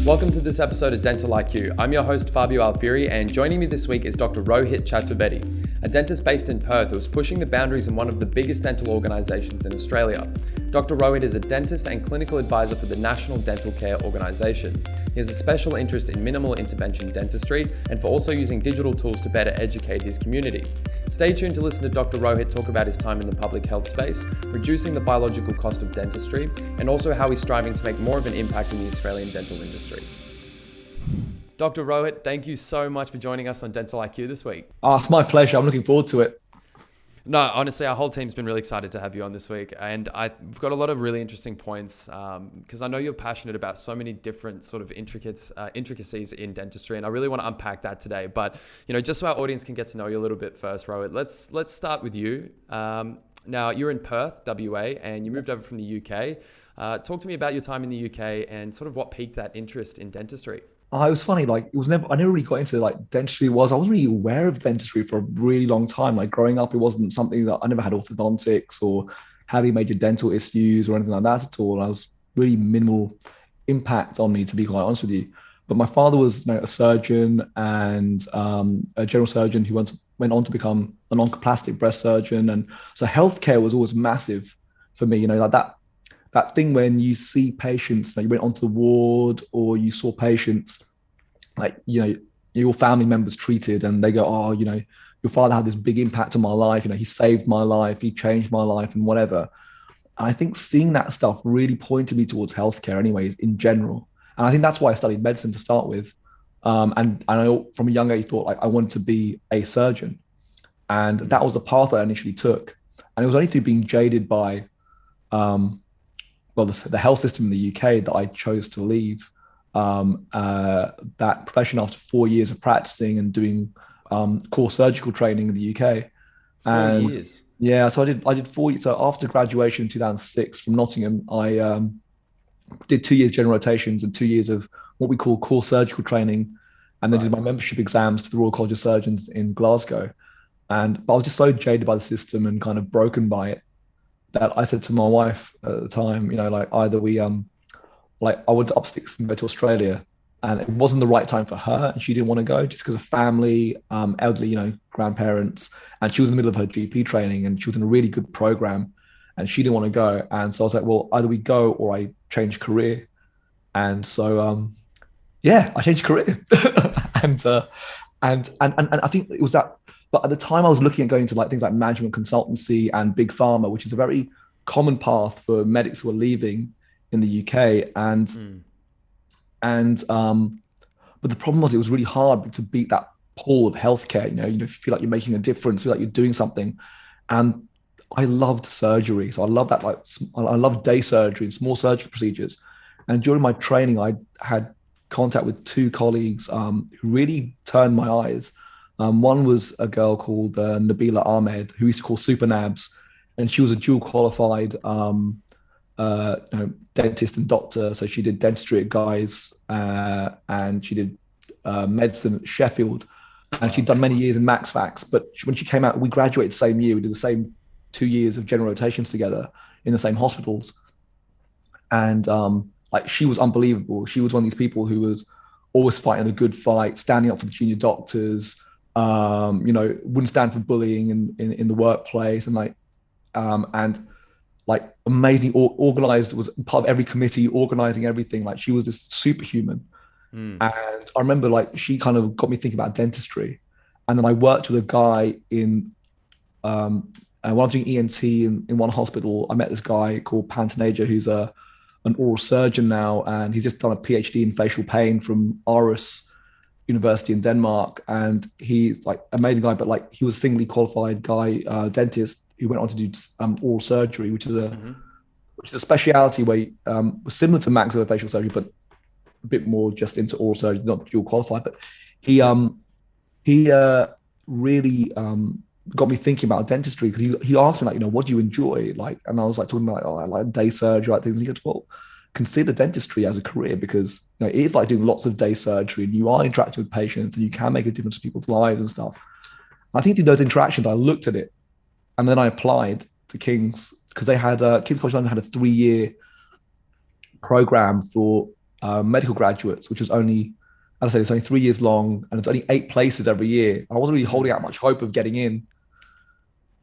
Welcome to this episode of Dental IQ. I'm your host Fabio Alfieri, and joining me this week is Dr. Rohit Chaturvedi, a dentist based in Perth who is pushing the boundaries in one of the biggest dental organisations in Australia. Dr. Rohit is a dentist and clinical advisor for the National Dental Care Organisation. He has a special interest in minimal intervention dentistry and for also using digital tools to better educate his community. Stay tuned to listen to Dr. Rohit talk about his time in the public health space, reducing the biological cost of dentistry, and also how he's striving to make more of an impact in the Australian dental industry. Dr. Rohit, thank you so much for joining us on Dental IQ this week. Oh, it's my pleasure. I'm looking forward to it. No, honestly, our whole team's been really excited to have you on this week. And we've got a lot of really interesting points because I know you're passionate about so many different sort of intricacies in dentistry. And I really want to unpack that today. But, just so our audience can get to know you a little bit first, Rohit, let's start with you. Now, you're in Perth, WA, and you moved over from the UK. Talk to me about your time in the UK and sort of what piqued that interest in dentistry. It was funny, I never really got into dentistry. I wasn't really aware of dentistry for a really long time. Growing up, it wasn't something that I never had orthodontics or had any major dental issues or anything like that at all. I was really minimal impact on me, to be quite honest with you. But my father was a surgeon and a general surgeon who went on to become an oncoplastic breast surgeon. And so healthcare was always massive for me, that thing when you see patients, you went onto the ward or you saw patients, your family members treated and they go, your father had this big impact on my life. He saved my life, he changed my life and whatever. And I think seeing that stuff really pointed me towards healthcare anyways, in general. And I think that's why I studied medicine to start with. And I, from a young age, thought I wanted to be a surgeon. And that was the path I initially took. And it was only through being jaded by, the health system in the UK that I chose to leave that profession after 4 years of practicing and doing core surgical training in the UK. 4 years? Yeah, so I did 4 years. So after graduation in 2006 from Nottingham, I did 2 years general rotations and 2 years of what we call core surgical training, and then did my membership exams to the Royal College of Surgeons in Glasgow. But I was just so jaded by the system and kind of broken by it, that I said to my wife at the time, either we, I went to up sticks and go to Australia, and it wasn't the right time for her, and she didn't want to go just because of family, elderly, grandparents, and she was in the middle of her GP training, and she was in a really good program, and she didn't want to go, and so I was like, well, either we go or I change career, and so I changed career, and I think it was that. But at the time I was looking at going to things like management consultancy and big pharma, which is a very common path for medics who are leaving in the UK. But the problem was it was really hard to beat that pull of healthcare. You feel like you're making a difference, feel like you're doing something. And I loved surgery. So I love that, I love day surgery and small surgical procedures. And during my training, I had contact with two colleagues who really turned my eyes. One was a girl called Nabila Ahmed, who we used to call Super Nabs, and she was a dual qualified dentist and doctor. So she did dentistry at Guy's and she did medicine at Sheffield, and she'd done many years in Max Fax. But when she came out, we graduated the same year. We did the same 2 years of general rotations together in the same hospitals, and she was unbelievable. She was one of these people who was always fighting the good fight, standing up for the junior doctors. Wouldn't stand for bullying in the workplace, and amazing, organized, was part of every committee, organizing everything. She was this superhuman. And I remember she kind of got me thinking about dentistry. And then I worked with a guy in when I was doing ENT in one hospital. I met this guy called Pantanaja, who's an oral surgeon now, and he's just done a PhD in facial pain from Aarhus University in Denmark, and he's amazing guy, but he was a singly qualified guy, dentist who went on to do oral surgery, which is a speciality where similar to maxillofacial surgery, but a bit more just into oral surgery, not dual qualified. But he really got me thinking about dentistry, because he asked me what do you enjoy, and I was talking about I like day surgery, things. And he goes, well, consider dentistry as a career, because it is doing lots of day surgery, and you are interacting with patients, and you can make a difference to people's lives and stuff. I think through those interactions, I looked at it, and then I applied to King's, because they had King's College London had a 3-year program for medical graduates, which was only, as I said, it's only 3 years long, and it's only 8 places every year. I wasn't really holding out much hope of getting in,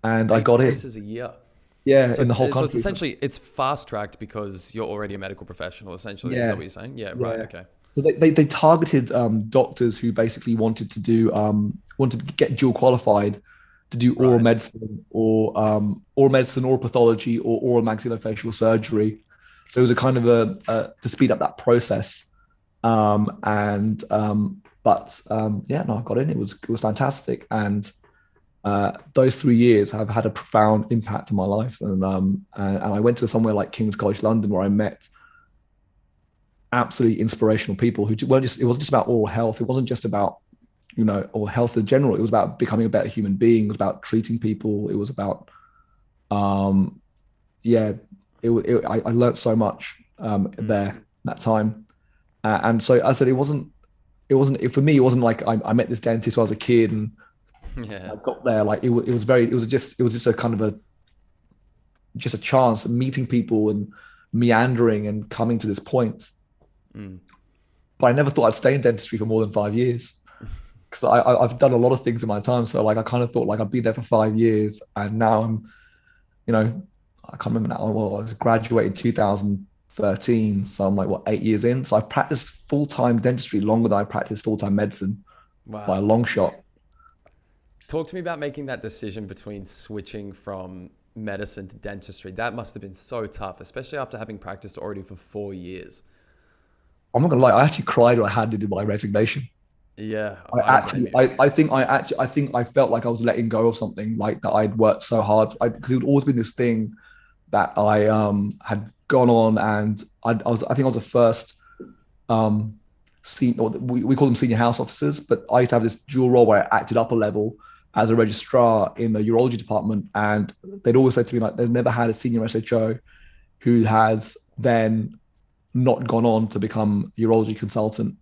and I Eight got in. places a year. Yeah, So, in the whole so it's country. essentially, it's fast tracked because you're already a medical professional, essentially. Is that Yeah, what you're saying? Yeah, right. yeah. Okay. So they targeted doctors who basically wanted to get dual qualified to do Right. oral medicine, oral pathology, or oral maxillofacial surgery. So it was a kind of a to speed up that process. Yeah, no, I got in. It was fantastic, and those 3 years have had a profound impact on my life. And I went to somewhere like King's College London, where I met absolutely inspirational people who weren't just. It wasn't just about oral health. It wasn't just about or health in general. It was about becoming a better human being. It was about treating people. It was about yeah. I learned so much there that time, and so I said for me. It wasn't like I met this dentist when I was a kid and Yeah. I got there. Like it was just a kind of just a chance of meeting people and meandering and coming to this point. But I never thought I'd stay in dentistry for more than 5 years, because I've done a lot of things in my time. So like I kind of thought like I'd be there for 5 years, and now I'm, I can't remember now. Well, I was graduated in 2013, so I'm like, what, 8 years in. So I practiced full-time dentistry longer than I practiced full-time medicine by a Wow. long shot. Talk to me about making that decision between switching from medicine to dentistry. That must have been so tough, especially after having practiced already for 4 years. I'm not gonna lie, I actually cried when I handed in my resignation. Yeah, I don't blame you. I think I felt like I was letting go of something, like that I'd worked so hard, because it would always been this thing that I had gone on, and I think I was the first we call them senior house officers, but I used to have this dual role where I acted up a level as a registrar in the urology department, and they'd always say to me like they've never had a senior SHO who has then not gone on to become a urology consultant.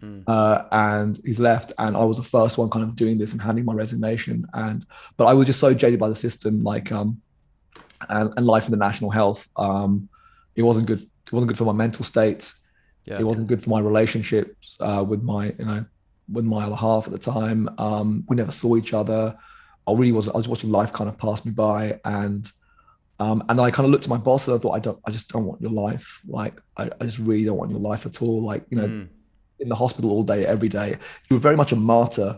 And he's left, and I was the first one kind of doing this and handing my resignation. But I was just so jaded by the system, like and life in the national health. It wasn't good. It wasn't good for my mental state. Yeah. It wasn't good for my relationships with my other half at the time. We never saw each other. I was watching life kind of pass me by, and I kind of looked at my boss and I thought, I just don't want your life. Like, I just really don't want your life at all. Like, in the hospital all day, every day, you were very much a martyr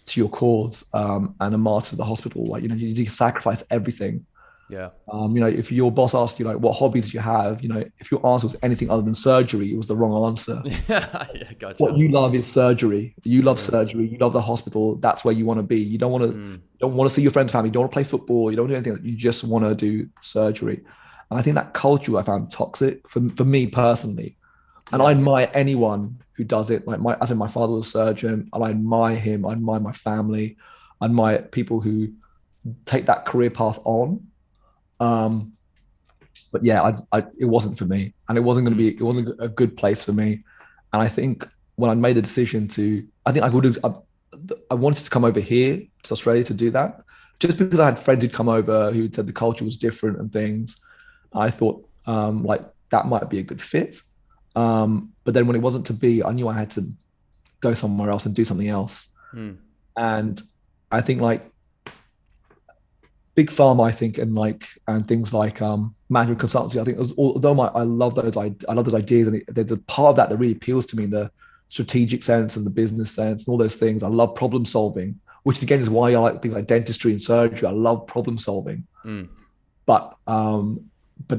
to your cause, and a martyr to the hospital. Like, you sacrifice everything. Yeah. If your boss asked you like what hobbies do you have, if your answer was anything other than surgery, it was the wrong answer. Yeah, gotcha. What you love is surgery. You love surgery. You love the hospital. That's where you want to be. You don't want to see your friends and family. You don't want to play football. You don't do anything. You just want to do surgery. And I think that culture I found toxic for me personally. And I admire anyone who does it. Like my father was a surgeon, and I admire him. I admire my family. I admire people who take that career path on. But yeah, it wasn't for me, and it wasn't a good place for me. And I think when I made the decision I wanted to come over here to Australia to do that, just because I had friends who'd come over who said the culture was different and things. I thought like that might be a good fit. But then when it wasn't to be, I knew I had to go somewhere else and do something else. And I think like big pharma, I think, and things like management consultancy. I think although I love those ideas, and there's a part of that really appeals to me in the strategic sense and the business sense and all those things. I love problem solving, which again is why I like things like dentistry and surgery. I love problem solving. But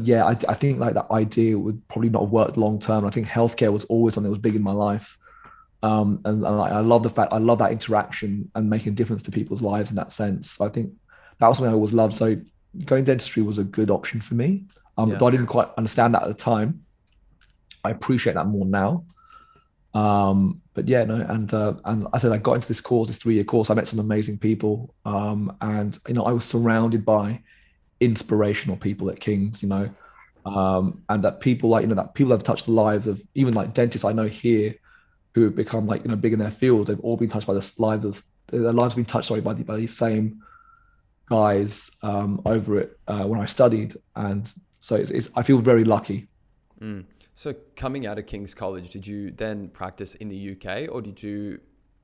yeah, I think like that idea would probably not have worked long term. I think healthcare was always something that was big in my life. And I love that interaction and making a difference to people's lives in that sense. So I think that was something I always loved. So going dentistry was a good option for me. Though I didn't quite understand that at the time. I appreciate that more now. But yeah, no, and I said I got into this 3-year course. I met some amazing people, and I was surrounded by inspirational people at King's, and that people that people have touched the lives of even like dentists I know here who have become like big in their field. They've all been touched by their lives have been touched by these same guys over it when I studied, and so I feel very lucky. So coming out of King's College, did you then practice in the UK, or did you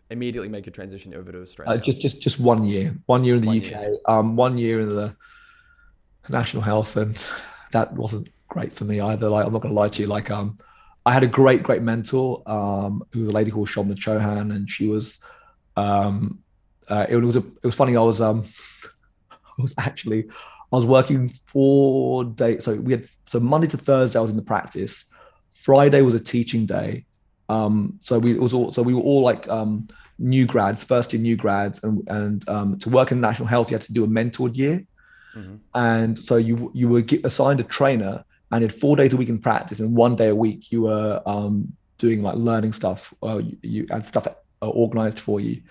immediately make a transition over to Australia? Just 1 year, 1 year in the 1 year. UK, 1 year in the National Health, and that wasn't great for me either. Like, I'm not going to lie to you. Like, I had a great mentor, who was a lady called Shobna Chauhan, and she was, it was funny. I was working 4 days. So Monday to Thursday I was in the practice. Friday was a teaching day. So we were all like new grads, first year new grads, and to work in national health you had to do a mentored year. Mm-hmm. And so you were assigned a trainer, and in 4 days a week in practice, and 1 day a week you were doing like learning stuff. You had stuff organized for you,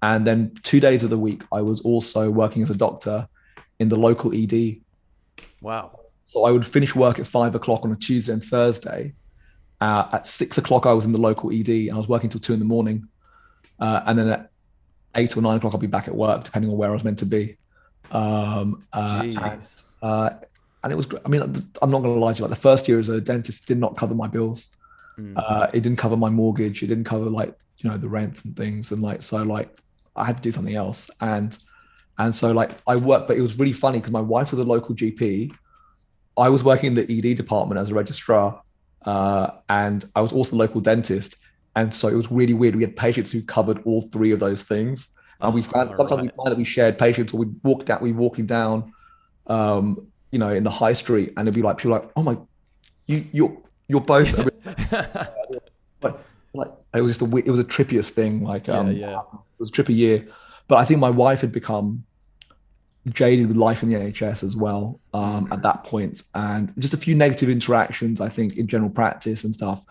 and then 2 days of the week I was also working as a doctor in the local ED. Wow. So I would finish work at 5 o'clock on a Tuesday and Thursday. At 6 o'clock I was in the local ED, and I was working till 2 in, and then at 8 or 9 o'clock I'll be back at work, depending on where I was meant to be. Jeez. And it was, I mean, I'm not going to lie to you, like the first year as a dentist did not cover my bills. It didn't cover my mortgage. It didn't cover like, the rents and things. And like, so like I had to do something else. And so like I worked, but it was really funny because my wife was a local GP. I was working in the ED department as a registrar, and I was also a local dentist. And so it was really weird. We had patients who covered all three of those things. And we found we find that we shared patients, or we walking down, in the high street, and it'd be like people like, oh my, you're both. like it was just it was a trippiest thing. Like it was a trippy year, but I think my wife had become jaded with life in the NHS as well at that point, and just a few negative interactions, I think, in general practice and stuff.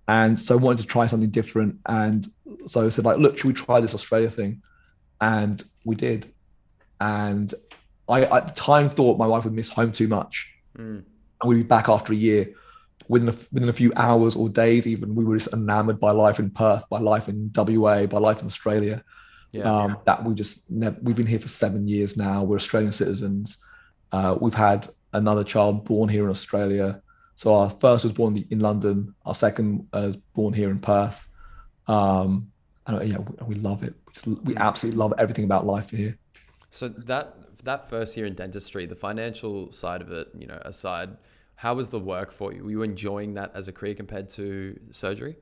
And so I wanted to try something different, and so I said like, look, should we try this Australia thing? And we did. And I at the time thought my wife would miss home too much, and we'd be back after a year. Within a few hours or days, even, we were just enamored by life in Perth, by life in WA, by life in Australia. That we've been here for 7 years now. We're Australian citizens. We've had another child born here in Australia. So our first was born in London. Our second was born here in Perth. And we love it. We absolutely love everything about life here. So that first year in dentistry, the financial side of it, aside, how was the work for you? Were you enjoying that as a career compared to surgery?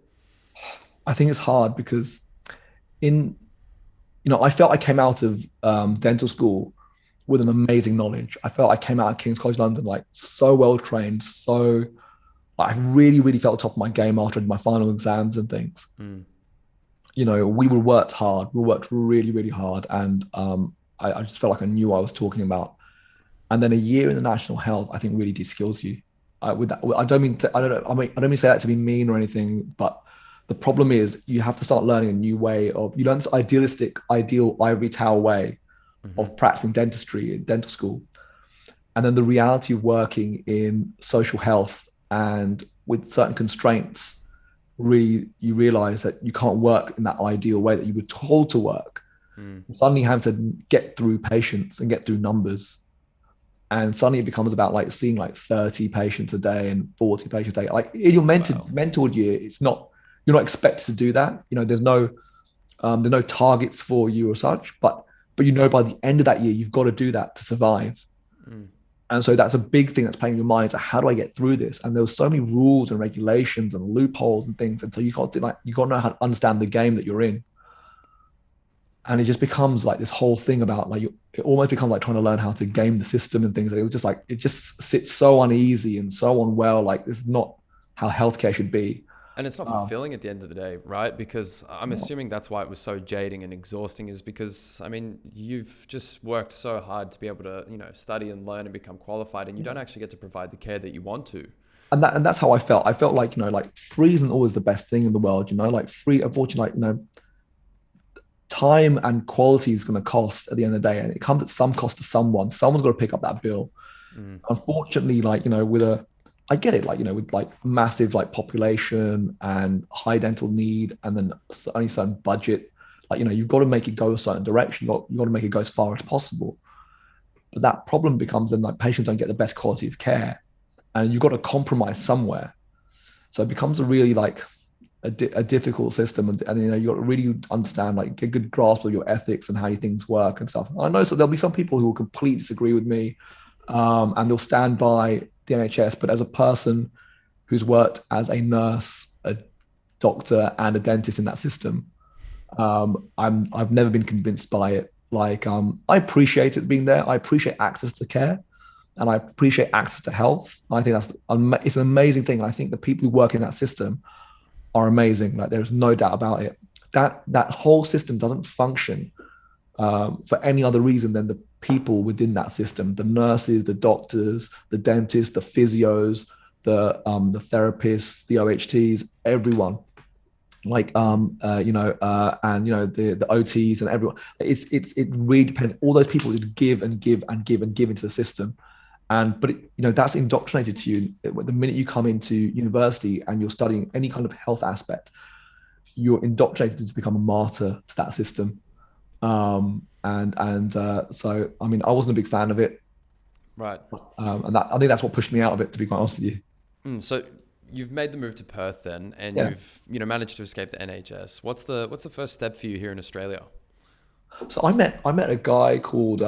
I think it's hard because I felt I came out of dental school with an amazing knowledge. I felt I came out of King's College London like so well trained. So I really, really felt top of my game after I did my final exams and things. We worked hard. We worked really, really hard, and I just felt like I knew what I was talking about. And then a year in the national health, I think, really de-skills you. With that, I don't mean to say that to be mean or anything, but the problem is you have to start learning a new way of, you learn this ideal ivory tower way of practicing dentistry in dental school. And then the reality of working in social health and with certain constraints, really, you realize that you can't work in that ideal way that you were told to work. Suddenly having to get through patients and get through numbers. And suddenly it becomes about like seeing like 30 patients a day and 40 patients a day. Like in your mentored year, you're not expected to do that. There's no targets for you or such, but by the end of that year, you've got to do that to survive. And so that's a big thing that's playing in your mind. So how do I get through this? And there were so many rules and regulations and loopholes and things. And so you got to know how to understand the game that you're in. And it just becomes like this whole thing about like, it almost becomes like trying to learn how to game the system and things. It was just like, it just sits so uneasy and so unwell. Like, this is not how healthcare should be. And it's not fulfilling at the end of the day, right? Because I'm assuming that's why it was so jading and exhausting, is because, I mean, you've just worked so hard to be able to, study and learn and become qualified, and you don't actually get to provide the care that you want to. And that's how I felt. I felt like, like free isn't always the best thing in the world, like free, unfortunately, like, time and quality is going to cost at the end of the day, and it comes at some cost to someone. Someone's got to pick up that bill. Unfortunately, like, I get it, like, with like massive like population and high dental need, and then only certain budget, like, you've got to make it go a certain direction. You've got to make it go as far as possible. But that problem becomes then like patients don't get the best quality of care, and you've got to compromise somewhere. So it becomes a really like a difficult system, and you know, you got to really understand, like, get a good grasp of your ethics and how your things work and stuff. I know, so there'll be some people who will completely disagree with me, and they'll stand by the NHS. But as a person who's worked as a nurse, a doctor, and a dentist in that system, I've never been convinced by it. Like, I appreciate it being there. I appreciate access to care, and I appreciate access to health. I think it's an amazing thing. And I think the people who work in that system are amazing. Like, there's no doubt about it. That whole system doesn't function for any other reason than the people within that system: the nurses, the doctors, the dentists, the physios, the therapists, the OHTs, everyone. Like, you know, and you know, the OTs and everyone. It really depends. All those people just give and give and give and give into the system. But you know, that's indoctrinated to you the minute you come into university and you're studying any kind of health aspect. You're indoctrinated to become a martyr to that system. So I mean, I wasn't a big fan of it, Right. and I think that's what pushed me out of it, to be quite honest with you. So you've made the move to Perth then, and Yeah. you've managed to escape the NHS. What's the first step for you here in Australia? So I met a guy called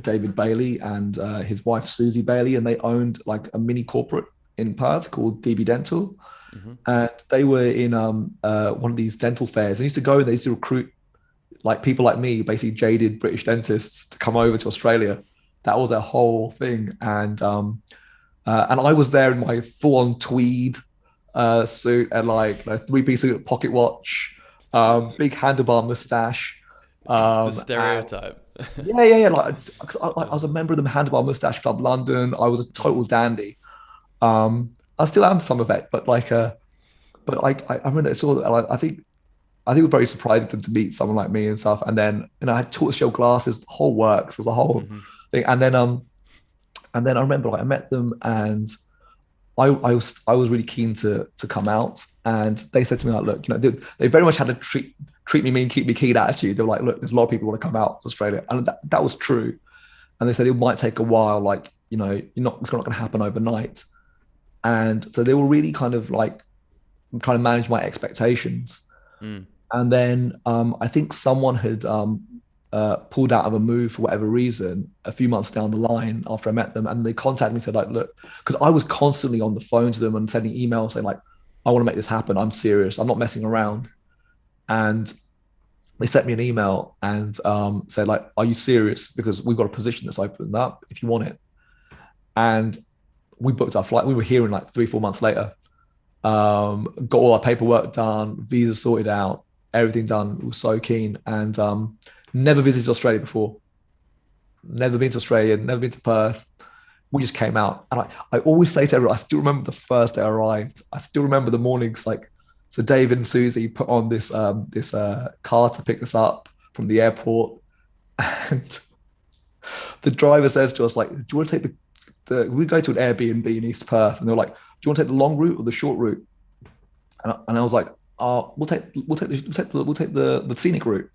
David Bailey and his wife Susie Bailey, and they owned like a mini corporate in Perth called DB Dental, and they were in one of these dental fairs. They used to go and they used to recruit like people like me, basically jaded British dentists, to come over to Australia. That was their whole thing, and I was there in my full-on tweed suit and like, you know, three-piece suit, pocket watch, big handlebar mustache. The stereotype. Yeah. Like, I was a member of the Handlebar Mustache Club London. I was a total dandy. I still am to some effect, but like, but I remember they saw that. I think it was very surprising to meet someone like me and stuff. And then, you know, I had tortoiseshell glasses, the whole works, the whole thing. And then I remember, like, I met them, and I was really keen to come out, and they said to me, like, look, you know, they very much had a treat me mean, keep me keen attitude. They were like, look, there's a lot of people who want to come out to Australia, and that was true. And they said it might take a while, like, you know, it's not going to happen overnight. And so they were really kind of like trying to manage my expectations. And then I think someone had pulled out of a move for whatever reason a few months down the line after I met them, and they contacted me and said, like, look, because I was constantly on the phone to them and sending emails saying, like, I want to make this happen. I'm serious. I'm not messing around. And they sent me an email and said, like, are you serious? Because we've got a position that's opened up if you want it. And we booked our flight. We were here in like 3-4 months later. Got all our paperwork done, visa sorted out, everything done. We were so keen, and never visited Australia before. Never been to Australia, never been to Perth. We just came out. And I always say to everyone, I still remember the first day I arrived. I still remember the mornings, like, so David and Susie put on this car to pick us up from the airport. And the driver says to us, like, do you want to take we go to an Airbnb in East Perth, and they're like, do you want to take the long route or the short route? And I was like, we'll take the scenic route.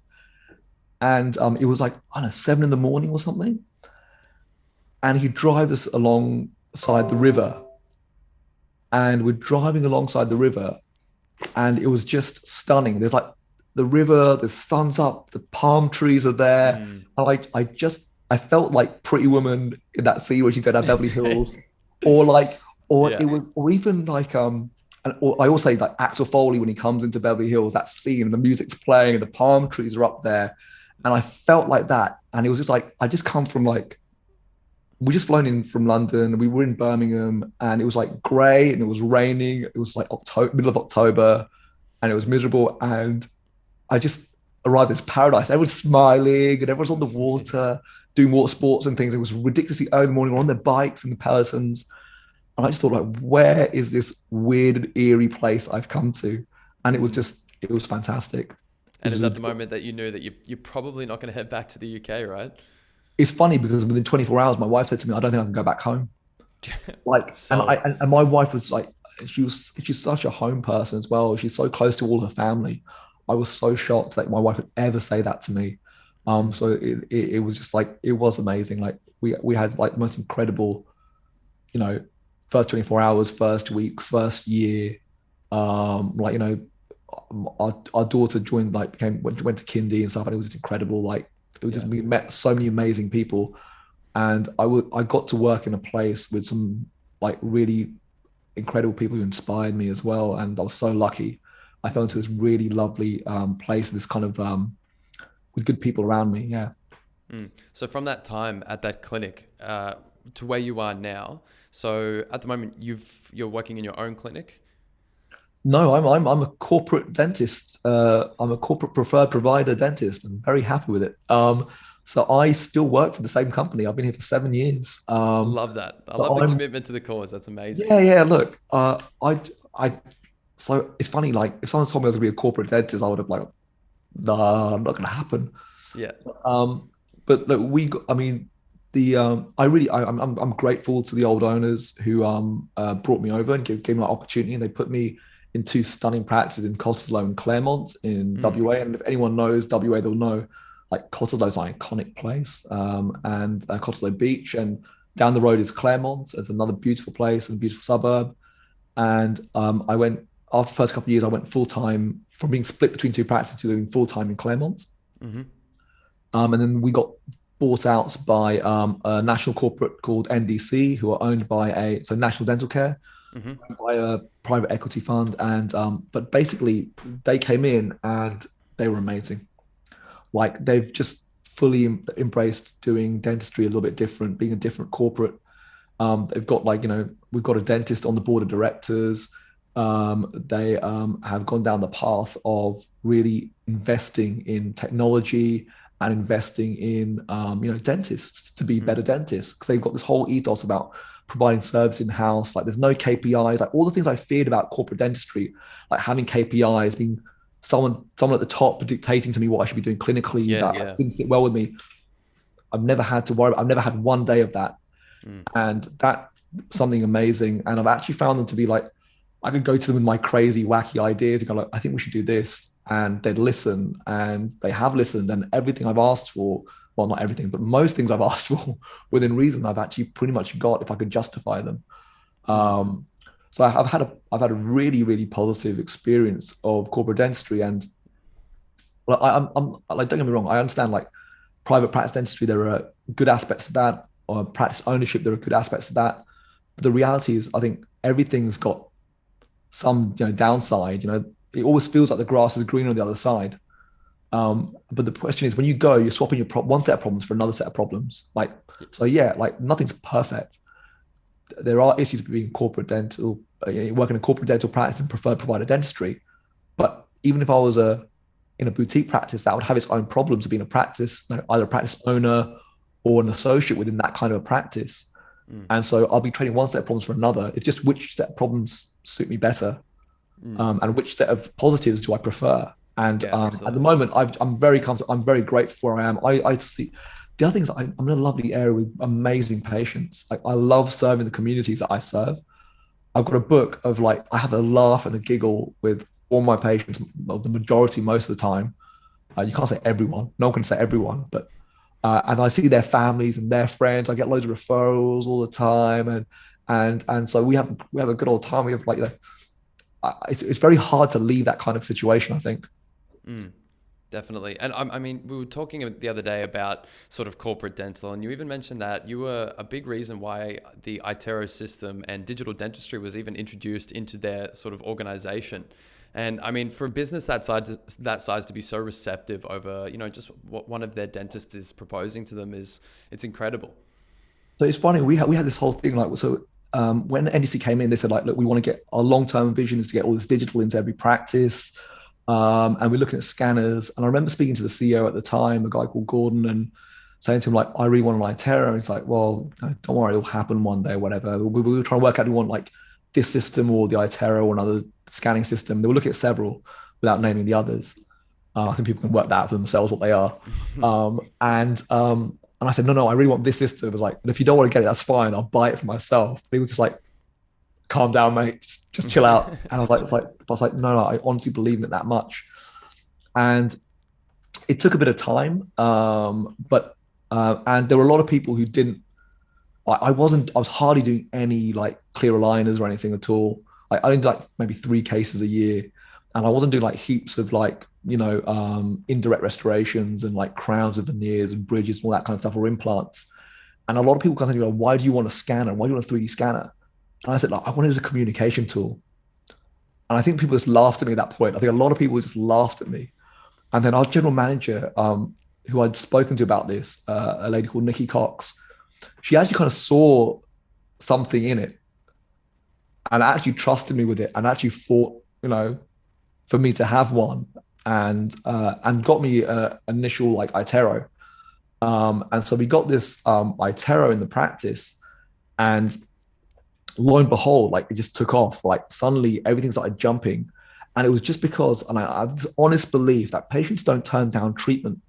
And it was like, I don't know, 7 a.m. or something. And he'd drive us alongside the river. And we're driving alongside the river, and it was just stunning. There's like the river, the sun's up, the palm trees are there. And I felt like Pretty Woman in that scene where she's going down Beverly Hills, it was, or even like, or I also say like Axel Foley when he comes into Beverly Hills, that scene, and the music's playing and the palm trees are up there. And I felt like that. And it was just like, I just come from like, we just flown in from London. We were in Birmingham, and it was like grey and it was raining. It was like middle of October, and it was miserable. And I just arrived at this paradise. Everyone's smiling and everyone's on the water doing water sports and things. It was ridiculously early in the morning. We're on their bikes and the Pelotons. And I just thought, like, where is this weird and eerie place I've come to? And it was fantastic. And is that the moment that you knew that you're probably not going to head back to the UK, right? It's funny because within 24 hours, my wife said to me, I don't think I can go back home. Like, and my wife was like, she's such a home person as well. She's so close to all her family. I was so shocked that my wife would ever say that to me. So it was just like, it was amazing. Like we had like the most incredible, you know, first 24 hours, first week, first year. Like, you know, our daughter joined, like went to kindy and stuff, and it was just incredible. Like, it was just, we met so many amazing people, and I got to work in a place with some like really incredible people who inspired me as well, and I was so lucky. I fell into this really lovely place, this kind of with good people around me. Yeah. So from that time at that clinic to where you are now, so at the moment you're working in your own clinic. No, I'm a corporate dentist. I'm a corporate preferred provider dentist. I'm very happy with it. So I still work for the same company. I've been here for 7 years. I love that. I love But the I'm commitment to the cause. That's amazing. yeah. Look, I. So it's funny. Like, if someone told me I was gonna be a corporate dentist, I would have like, nah, not gonna happen. Yeah. But look, I mean, I'm grateful to the old owners who brought me over and gave me that opportunity, and they put me in two stunning practices in Cottesloe and Claremont in WA. And if anyone knows WA, they'll know like Cottesloe is an iconic place, and Cottesloe Beach, and down the road is Claremont. It's another beautiful place and beautiful suburb. And I went after the first couple of years, I went full time from being split between two practices to doing full time in Claremont. Mm-hmm. And then we got bought out by a national corporate called NDC, who are owned by National Dental Care, by a private equity fund. And but basically, they came in and they were amazing. Like, they've just fully embraced doing dentistry a little bit different, being a different corporate. They've got, like, you know, we've got a dentist on the board of directors. They have gone down the path of really investing in technology and investing in dentists to be better dentists, because they've got this whole ethos about providing service in house. Like, there's no KPIs. Like, all the things I feared about corporate dentistry, like having KPIs, being someone at the top dictating to me what I should be doing clinically, didn't sit well with me. I've never had to worry. I've never had one day of that, and that's something amazing. And I've actually found them to be like, I could go to them with my crazy, wacky ideas and go like, I think we should do this. And they'd listen, and they have listened. And everything I've asked for, well, not everything, but most things I've asked for within reason, I've actually pretty much got if I could justify them. So I've had a really, really positive experience of corporate dentistry. And well, I'm like, don't get me wrong, I understand like private practice dentistry, there are good aspects to that, or practice ownership, there are good aspects to that. But the reality is, I think everything's got some downside. It always feels like the grass is green on the other side. But the question is, when you go, you're swapping one set of problems for another set of problems. Like, so yeah, like nothing's perfect. There are issues between corporate dental, working in corporate dental practice and preferred provider dentistry. But even if I was in a boutique practice, that would have its own problems of being a practice, either a practice owner or an associate within that kind of a practice. And so I'll be trading one set of problems for another. It's just which set of problems suit me better, and which set of positives do I prefer. And at the moment, I'm very comfortable. I'm very grateful where I am. I see the other things. I'm in a lovely area with amazing patients. Like, I love serving the communities that I serve. I've got a book of like, I have a laugh and a giggle with all my patients, well, the majority, most of the time. You can't say everyone. No one can say everyone, but and I see their families and their friends. I get loads of referrals all the time, and so we have a good old time. We have like, it's very hard to leave that kind of situation, I think. Definitely. And I mean, we were talking the other day about sort of corporate dental, and you even mentioned that you were a big reason why the iTero system and digital dentistry was even introduced into their sort of organization. And I mean, for a business that size to be so receptive over, just what one of their dentists is proposing to them it's incredible. So it's funny, we had this whole thing, like, so when NDC came in, they said like, look, we want to get, our long-term vision is to get all this digital into every practice. And we're looking at scanners. And I remember speaking to the CEO at the time, a guy called Gordon, and saying to him like, I really want an iTero. And he's like, well, don't worry, it'll happen one day, whatever. We were trying to work out, do we want like this system or the iTero or another scanning system? They were looking at several without naming the others. I think people can work that out for themselves what they are. And I said, no, I really want this system. It was like, if you don't want to get it, that's fine. I'll buy it for myself. But he was just like, calm down, mate. Just chill out. And I was like, no, I honestly believe in it that much. And it took a bit of time, but and there were a lot of people who didn't I was hardly doing any like clear aligners or anything at all. Like I did like maybe 3 cases a year, and I wasn't doing like heaps of like, indirect restorations and like crowns of veneers and bridges and all that kind of stuff, or implants. And a lot of people kind of go, why do you want a scanner? Why do you want a 3D scanner? And I said, like, I want it as a communication tool. And I think people just laughed at me at that point. I think a lot of people just laughed at me. And then our general manager, who I'd spoken to about this, a lady called Nikki Cox, she actually kind of saw something in it and actually trusted me with it, and actually fought, for me to have one, and got me an initial like iTero. And so we got this iTero in the practice, and lo and behold, like it just took off. Like suddenly everything started jumping. And it was just because, and I have this honest belief that patients don't turn down treatment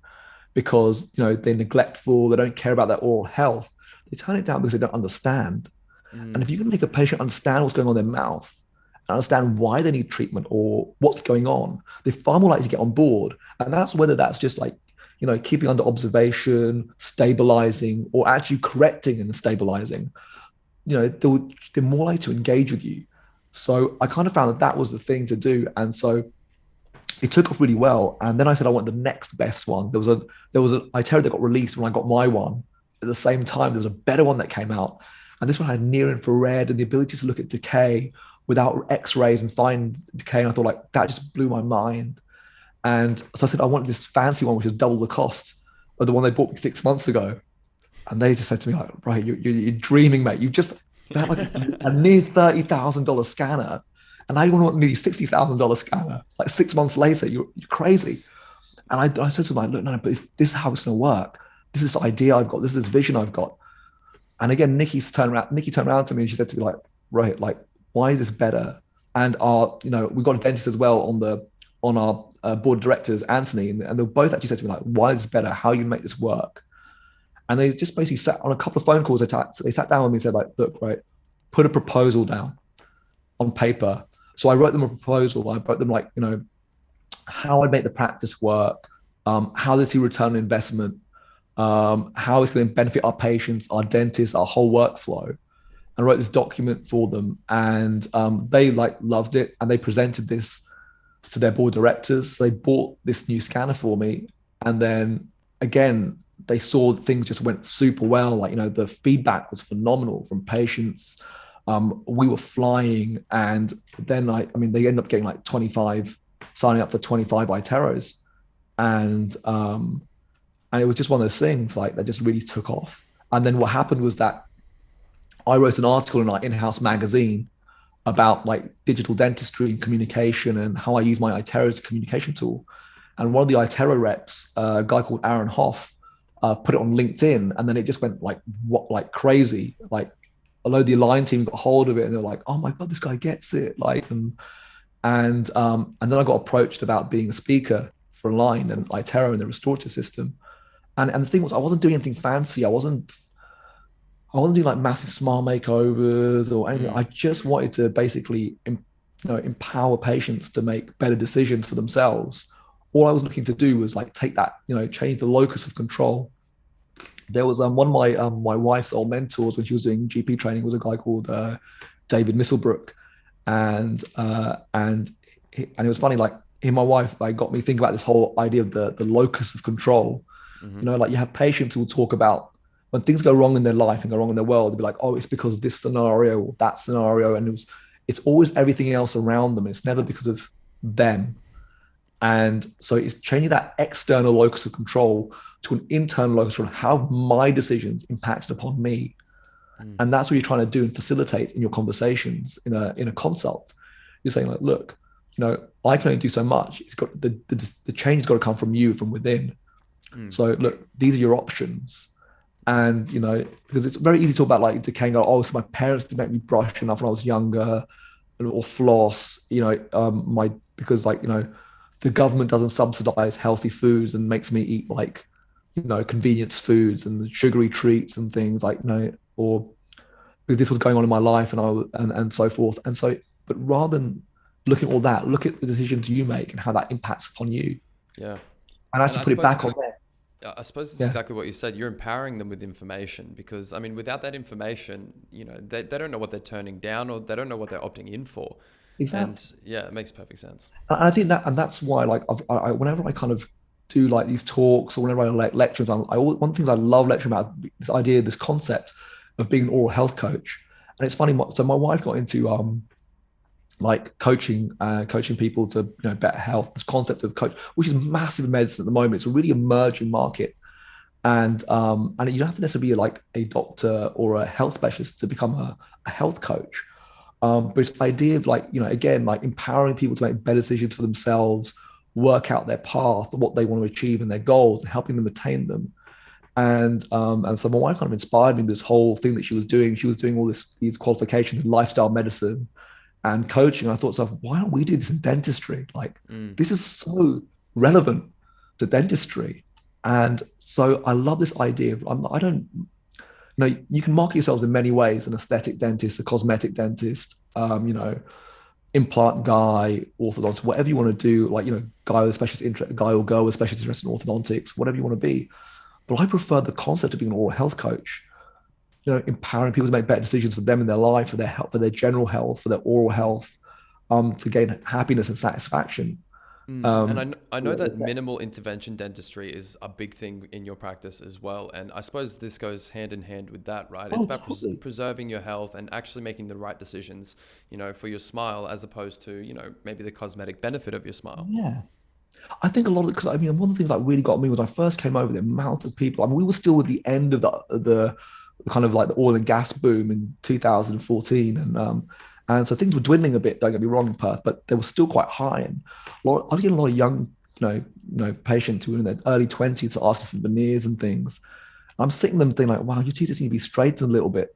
because they're neglectful, they don't care about their oral health. They turn it down because they don't understand. And if you can make a patient understand what's going on in their mouth and understand why they need treatment or what's going on, they're far more likely to get on board. And that's whether that's just like, keeping under observation, stabilizing, or actually correcting and stabilizing. They're more likely to engage with you. So I kind of found that that was the thing to do. And so it took off really well. And then I said I want the next best one. There was an iTero that got released when I got my one. At the same time, there was a better one that came out. And this one had near infrared and the ability to look at decay without x-rays and find decay. And I thought, like, that just blew my mind. And so I said, I wanted this fancy one, which was double the cost of the one they bought me 6 months ago. And they just said to me, like, right, you're dreaming, mate. You had like a near $30,000 scanner. And now you want a nearly $60,000 scanner. Like 6 months later, you're crazy. And I said to them, like, look, no, but this is how it's going to work. This is the idea I've got. This is this vision I've got. And again, Nikki turned around to me and she said to me, like, Rohit, like, why is this better? And we've got a dentist as well on our board of directors, Anthony, and they both actually said to me, like, why is this better? How are you make this work? And they just basically sat on a couple of phone calls. They sat down with me and said, like, look, right, put a proposal down on paper. So I wrote them a proposal. I wrote them, like, how I'd make the practice work, how they see return on investment, how it's going to benefit our patients, our dentists, our whole workflow. And I wrote this document for them, and they like loved it, and they presented this to their board of directors. They bought this new scanner for me, and then again, they saw that things just went super well. Like, the feedback was phenomenal from patients. We were flying, and then they ended up getting like 25, signing up for 25 iTeros, and it was just one of those things like that just really took off. And then what happened was that I wrote an article in our in-house magazine about like digital dentistry and communication and how I use my iTero as a communication tool. And one of the iTero reps, a guy called Aaron Hoff, put it on LinkedIn, and then it just went like crazy. Like, although the Align team got hold of it, and they're like, "Oh my god, this guy gets it!" Like, and then I got approached about being a speaker for Align and iTero and the restorative system. And the thing was, I wasn't doing anything fancy. I wasn't doing like massive smile makeovers or anything. I just wanted to basically, empower patients to make better decisions for themselves. All I was looking to do was like take that, change the locus of control. There was one of my wife's old mentors when she was doing GP training was a guy called David Misselbrook, and it was funny, like him and my wife like got me thinking about this whole idea of the locus of control. Like you have patients who will talk about when things go wrong in their life and go wrong in their world, they'll be like, oh, it's because of this scenario or that scenario, and it's always everything else around them. It's never because of them. And so it's changing that external locus of control to an internal locus of how my decisions impacted upon me. And that's what you're trying to do and facilitate in your conversations in a consult. You're saying, like, look, I can only do so much. It's got the change has got to come from you, from within. So look, these are your options. And because it's very easy to talk about like decay and go, oh, so my parents didn't make me brush enough when I was younger, or floss, because like the government doesn't subsidize healthy foods and makes me eat like convenience foods and sugary treats and things like or because this was going on in my life and so forth. And so, but rather than looking at all that, look at the decisions you make and how that impacts upon you. Yeah. And actually put it back on there. I suppose it's Yeah, exactly what you said. You're empowering them with information because, I mean, without that information, they don't know what they're turning down or they don't know what they're opting in for. exactly. And yeah, it makes perfect sense. And I think that's why, like, whenever I kind of do like these talks or whenever I like lectures, one of the things I love lecturing about this idea, this concept of being an oral health coach. And it's funny, so my wife got into like coaching people to better health. This concept of coach, which is massive in medicine at the moment, it's a really emerging market. And you don't have to necessarily be like a doctor or a health specialist to become a health coach. But it's the idea of like, again, like empowering people to make better decisions for themselves, work out their path, what they want to achieve and their goals, and helping them attain them. And so my wife kind of inspired me with this whole thing that she was doing. She was doing all these qualifications in lifestyle medicine and coaching. I thought, so why don't we do this in dentistry? Like, this is so relevant to dentistry. And so I love this idea. I don't, you can market yourselves in many ways: an aesthetic dentist, a cosmetic dentist, implant guy, orthodontist, whatever you want to do. Like, guy with specialist interest, guy or girl with specialist interest in orthodontics, whatever you want to be. But I prefer the concept of being an oral health coach. Empowering people to make better decisions for them in their life, for their health, for their general health, for their oral health, to gain happiness and satisfaction. And I know that minimal intervention dentistry is a big thing in your practice as well. And I suppose this goes hand in hand with that, right? It's about Totally. preserving your health and actually making the right decisions, for your smile as opposed to, maybe the cosmetic benefit of your smile. Yeah. I think a lot of it, because I mean, one of the things that really got me when I first came over, the amount of people, I mean, we were still at the end of the kind of like the oil and gas boom in 2014. And so things were dwindling a bit, don't get me wrong, in Perth, but they were still quite high. And I was getting a lot of young, patients who were in their early 20s asking for veneers and things. I'm sitting them thinking like, wow, your teeth just need to be straightened a little bit,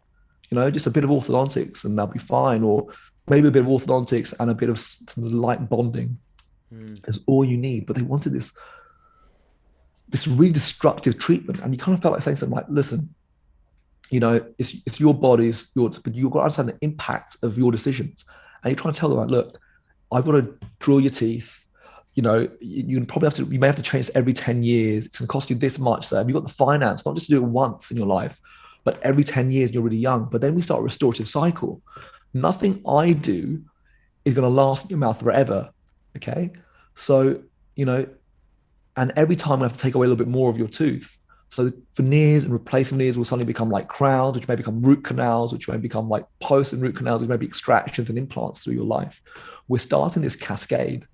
just a bit of orthodontics and they'll be fine. Or maybe a bit of orthodontics and a bit of some light bonding is all you need. But they wanted this really destructive treatment. And you kind of felt like saying something like, listen, it's your body's yours, but you've got to understand the impact of your decisions. And you're trying to tell them, like, look, I've got to drill your teeth. You may have to change this every 10 years. It's going to cost you this much. So have you got the finance, not just to do it once in your life, but every 10 years you're really young. But then we start a restorative cycle. Nothing I do is going to last in your mouth forever. Okay. So, and every time I have to take away a little bit more of your tooth. So veneers and replacement veneers will suddenly become like crowns, which may become root canals, which may become like post and root canals, which may be extractions and implants through your life. We're starting this cascade.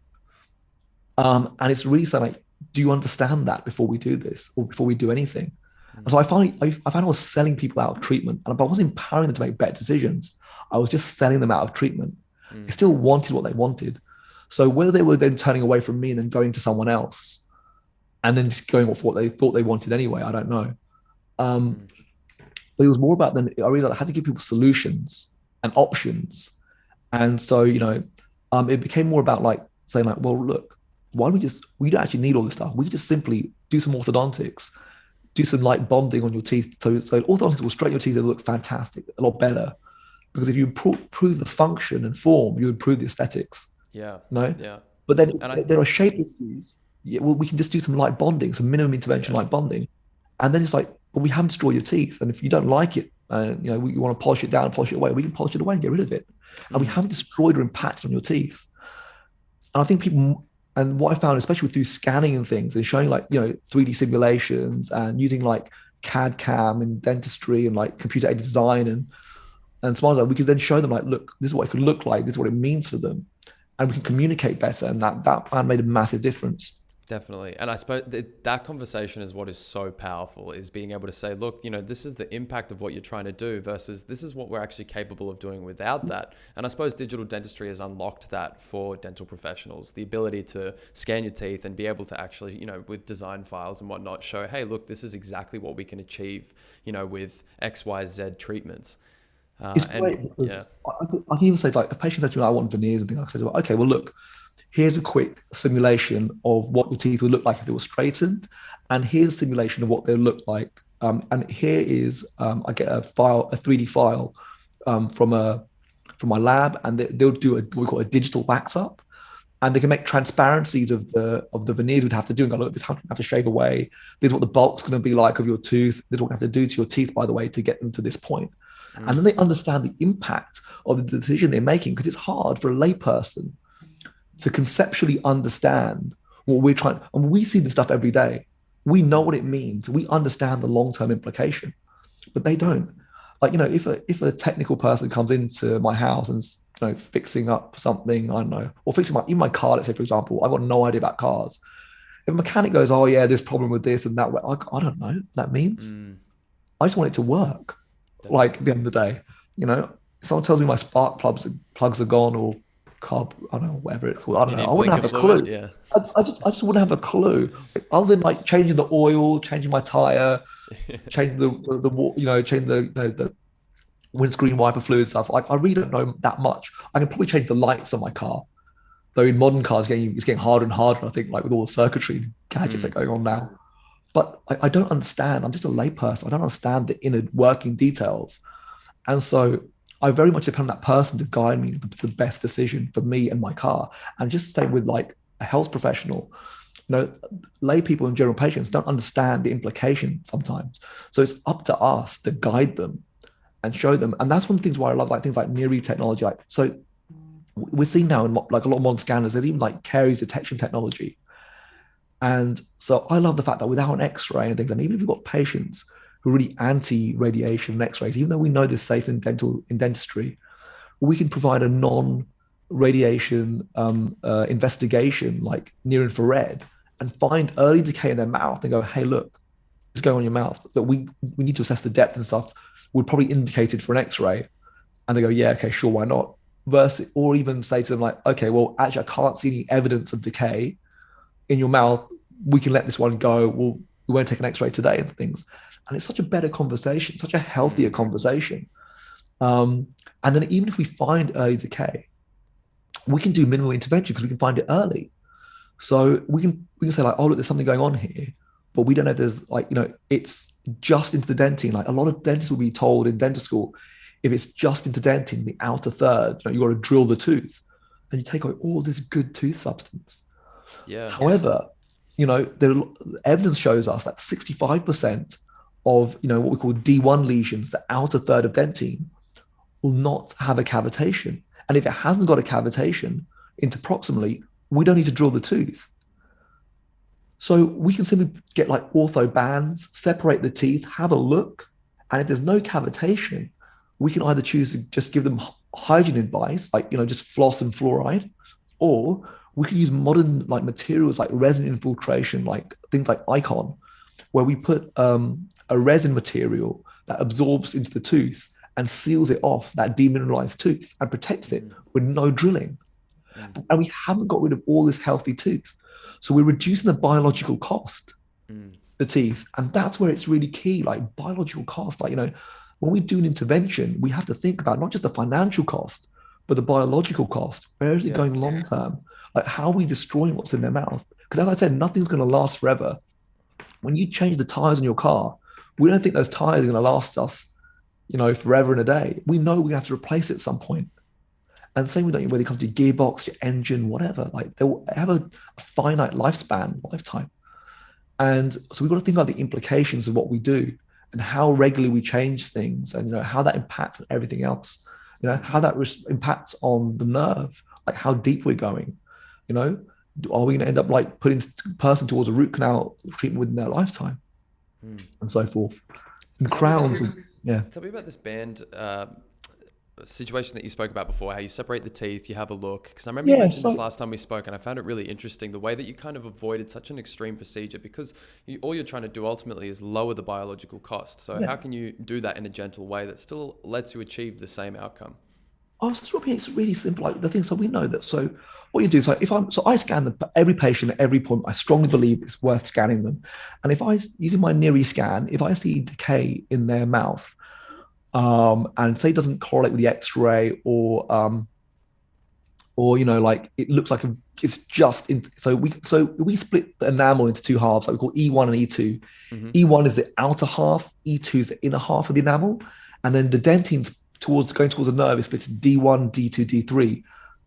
And it's really saying, like, do you understand that before we do this or before we do anything? And so I found I was selling people out of treatment, but I wasn't empowering them to make better decisions. I was just selling them out of treatment. They still wanted what they wanted. So whether they were then turning away from me and then going to someone else, and then just going off what they thought they wanted anyway, I don't know. But it was more about then I realized I had to give people solutions and options. And so, it became more about like saying like, well, look, why don't we don't actually need all this stuff. We just simply do some orthodontics, do some light bonding on your teeth. So orthodontics will straighten your teeth and look fantastic, a lot better. Because if you improve the function and form, you improve the aesthetics. Yeah. Yeah. But then there are shape issues. Yeah, well, we can just do some light bonding, some minimum intervention light bonding. And then it's like, well, we haven't destroyed your teeth. And if you don't like it, and you want to polish it down, polish it away, we can polish it away and get rid of it. And we haven't destroyed or impacted on your teeth. And I think people, and what I found, especially through scanning and things and showing like, 3D simulations and using like CAD CAM and dentistry and like computer aided design and smart design, we could then show them like, look, this is what it could look like. This is what it means for them. And we can communicate better. And that plan made a massive difference. Definitely. And I suppose that conversation is what is so powerful, is being able to say, look, this is the impact of what you're trying to do versus this is what we're actually capable of doing without that. And I suppose digital dentistry has unlocked that for dental professionals, the ability to scan your teeth and be able to actually, with design files and whatnot, show, hey, look, this is exactly what we can achieve, with XYZ treatments. It's great because I can even say, like, a patient says to me, I want veneers and things. I say, well, okay, well, look, here's a quick simulation of what your teeth would look like if they were straightened. And here's a simulation of what they'll look like. And here is, I get a 3D file from my lab, and they'll do what we call a digital wax up. and they can make transparencies of the veneers we'd have to do, and go, look, this is how you have to shave away. This is what the bulk's going to be like of your tooth. This is what you have to do to your teeth, by the way, to get them to this point. And then they understand the impact of the decision they're making, because it's hard for a layperson to conceptually understand what we're trying. And we see this stuff every day. We know what it means. We understand the long-term implication, but they don't. Like, if a technical person comes into my house and fixing up something, I don't know, or fixing even my car, let's say, for example, I've got no idea about cars. If a mechanic goes, oh yeah, there's a problem with this and that, I don't know what that means. I just want it to work. Definitely. Like, at the end of the day, if someone tells me my spark plugs are gone, or carb, I don't know, whatever it's called, I don't know, I wouldn't have a clue. Yeah. I just wouldn't have a clue, other than like changing the oil, changing my tire, changing changing the windscreen wiper fluid stuff. Like, I really don't know that much. I can probably change the lights on my car, though in modern cars it's getting harder and harder, I think, like with all the circuitry gadgets that are going on now. But I don't understand. I'm just a layperson. I don't understand the inner working details, and so I very much depend on that person to guide me to the best decision for me and my car. And just the same with like a health professional, lay people and general patients don't understand the implications sometimes. So it's up to us to guide them and show them. And that's one of the things why I love like things like near-ear technology. Like, so we're seeing now in like a lot of modern scanners, there's even like caries detection technology. And so I love the fact that without an X-ray and things, and even if you've got patients who are really anti-radiation and X-rays, even though we know this is safe in dentistry, we can provide a non-radiation investigation, like near infrared, and find early decay in their mouth and go, hey, look, what's going on in your mouth? But we need to assess the depth and stuff. Would probably indicate it for an X-ray. And they go, yeah, okay, sure, why not? Versus, or even say to them like, okay, well, actually, I can't see any evidence of decay in your mouth. We can let this one go. We won't take an X-ray today and things. And it's such a better conversation, such a healthier conversation. And then even if we find early decay, we can do minimal intervention because we can find it early. So we can say like, oh, look, there's something going on here, but we don't know if there's like, it's just into the dentine. Like, a lot of dentists will be told in dental school, if it's just into dentine, the outer third, you've got to drill the tooth and you take away all this good tooth substance. Yeah. However, the evidence shows us that 65% of, what we call D1 lesions, the outer third of dentine, will not have a cavitation. And if it hasn't got a cavitation interproximally, we don't need to drill the tooth. So we can simply get like ortho bands, separate the teeth, have a look. And if there's no cavitation, we can either choose to just give them hygiene advice, like, just floss and fluoride, or we can use modern like materials like resin infiltration, like things like Icon, where we put a resin material that absorbs into the tooth and seals it off, that demineralized tooth, and protects it with no drilling. And we haven't got rid of all this healthy tooth. So we're reducing the biological cost, the teeth. And that's where it's really key, like biological cost. Like, when we do an intervention, we have to think about not just the financial cost, but the biological cost. Where is it going long term? Like, how are we destroying what's in their mouth? Because as I said, nothing's going to last forever. When you change the tires on your car, we don't think those tires are going to last us, forever and a day. We know we have to replace it at some point. And same with whether it comes to your gearbox, your engine, whatever, like they'll have a finite lifespan, lifetime. And so we've got to think about the implications of what we do and how regularly we change things, and how that impacts on everything else, how that impacts on the nerve, like how deep we're going. Are we going to end up like putting the person towards a root canal treatment within their lifetime, and so forth? And crowns, yeah. Tell me about this band situation that you spoke about before, how you separate the teeth, you have a look. Because I remember you mentioned this last time we spoke, and I found it really interesting, the way that you kind of avoided such an extreme procedure, because all you're trying to do ultimately is lower the biological cost. So how can you do that in a gentle way that still lets you achieve the same outcome? Oh, so it's really simple. Like the thing, so we know that. So what you do is like, I scan every patient at every point. I strongly believe it's worth scanning them. And if I, using my near-ear scan, if I see decay in their mouth, and say it doesn't correlate with the X-ray, or like it looks like it's just in. So we split the enamel into two halves, like we call E1 and E2. E1 is the outer half, E2 is the inner half of the enamel, and then the dentine's going towards the nerve is split into D1, D2, D3.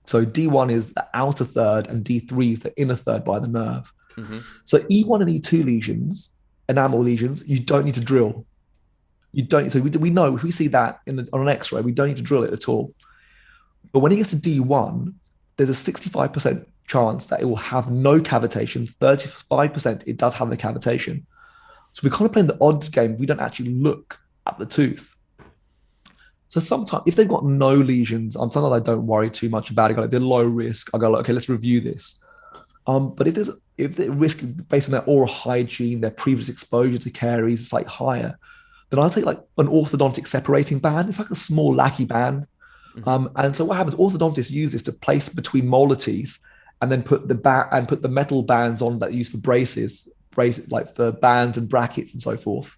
So D1 is the outer third and D3 is the inner third by the nerve. Mm-hmm. So E1 and E2 lesions, enamel lesions, you don't need to drill. You don't. So we know if we see that on an X-ray, we don't need to drill it at all. But when it gets to D1, there's a 65% chance that it will have no cavitation. 35% it does have the cavitation. So we're kind of playing the odds game. We don't actually look at the tooth. So sometimes if they've got no lesions, sometimes I don't worry too much about it. Like they're low risk. I go like, okay, let's review this. But if the risk based on their oral hygiene, their previous exposure to caries is like higher, then I'll take like an orthodontic separating band. It's like a small lackey band. Mm-hmm. And so what happens? Orthodontists use this to place between molar teeth, and then put the metal bands on that are used for braces like for bands and brackets and so forth.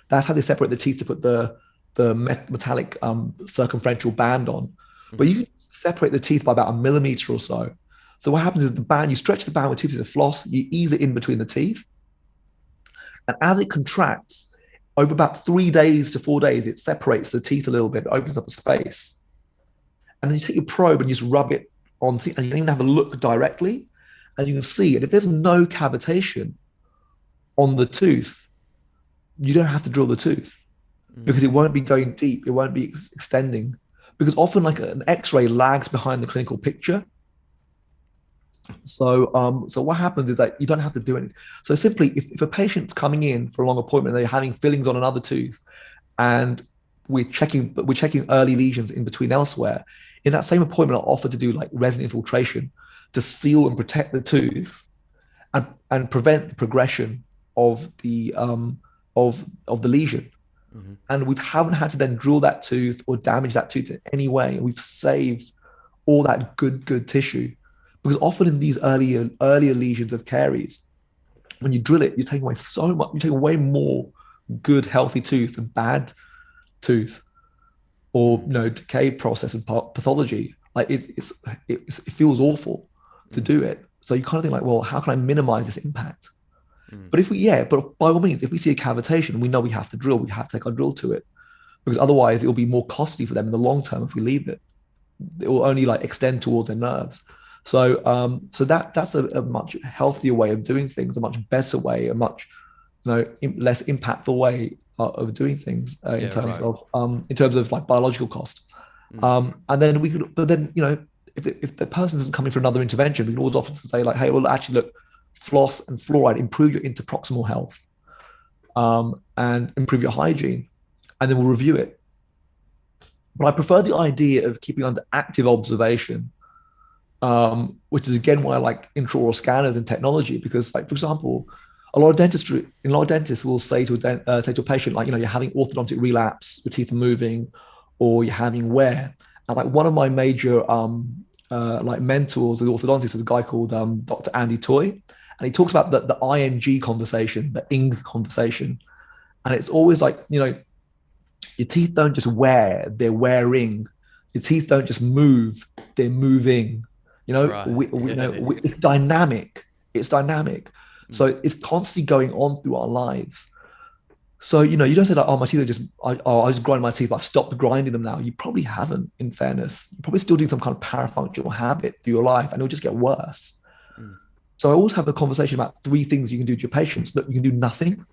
That's how they separate the teeth to put the metallic circumferential band on. Mm-hmm. But you can separate the teeth by about 1 millimeter or so. So what happens is the band, you stretch the band with 2 pieces of floss, you ease it in between the teeth, and as it contracts over about 3 days to 4 days, it separates the teeth a little bit, opens up a space. And then you take your probe and you just rub it on, and you don't even have a look directly, and you can see it. If there's no cavitation on the tooth, you don't have to drill the tooth because it won't be going deep. It won't be extending, because often like an X-ray lags behind the clinical picture. So what happens is that you don't have to do anything. So simply, if a patient's coming in for a long appointment, they're having fillings on another tooth, and we're checking early lesions in between elsewhere. In that same appointment, I'll offer to do like resin infiltration to seal and protect the tooth and prevent the progression of the lesion. Mm-hmm. And we haven't had to then drill that tooth or damage that tooth in any way. We've saved all that good tissue, because often in these earlier lesions of caries, when you drill it, you take away so much. You take away more good healthy tooth than bad tooth, or decay process and pathology. Like it feels awful to do it. So you kind of think like, well, how can I minimize this impact? But but by all means, if we see a cavitation, we know we have to drill. We have to take our drill to it, because otherwise it will be more costly for them in the long term if we leave it. It will only like extend towards their nerves. So that's a much healthier way of doing things, a much better way, a much less impactful way of doing things in terms of like biological cost. And then we could, but then if the person isn't coming for another intervention, we can always often say like, hey, well, actually look, floss and fluoride improve your interproximal health, and improve your hygiene, and then we'll review it. But I prefer the idea of keeping under active observation, which is again why I like intraoral scanners and technology, because like, for example, a lot of dentists will say to a patient, like, you're having orthodontic relapse, your teeth are moving, or you're having wear. And like one of my major like mentors with orthodontists is a guy called Dr. Andy Toy, and he talks about the ING conversation, the ing conversation, and it's always like, your teeth don't just wear, they're wearing. Your teeth don't just move, they're moving. Right. It's dynamic. It's dynamic. So it's constantly going on through our lives. So, you don't say like, oh, my teeth are just, I just grind my teeth, I've stopped grinding them now. You probably haven't, in fairness. You're probably still doing some kind of parafunctional habit through your life, and it'll just get worse. So I always have a conversation about 3 things you can do to your patients. Look, you can do nothing.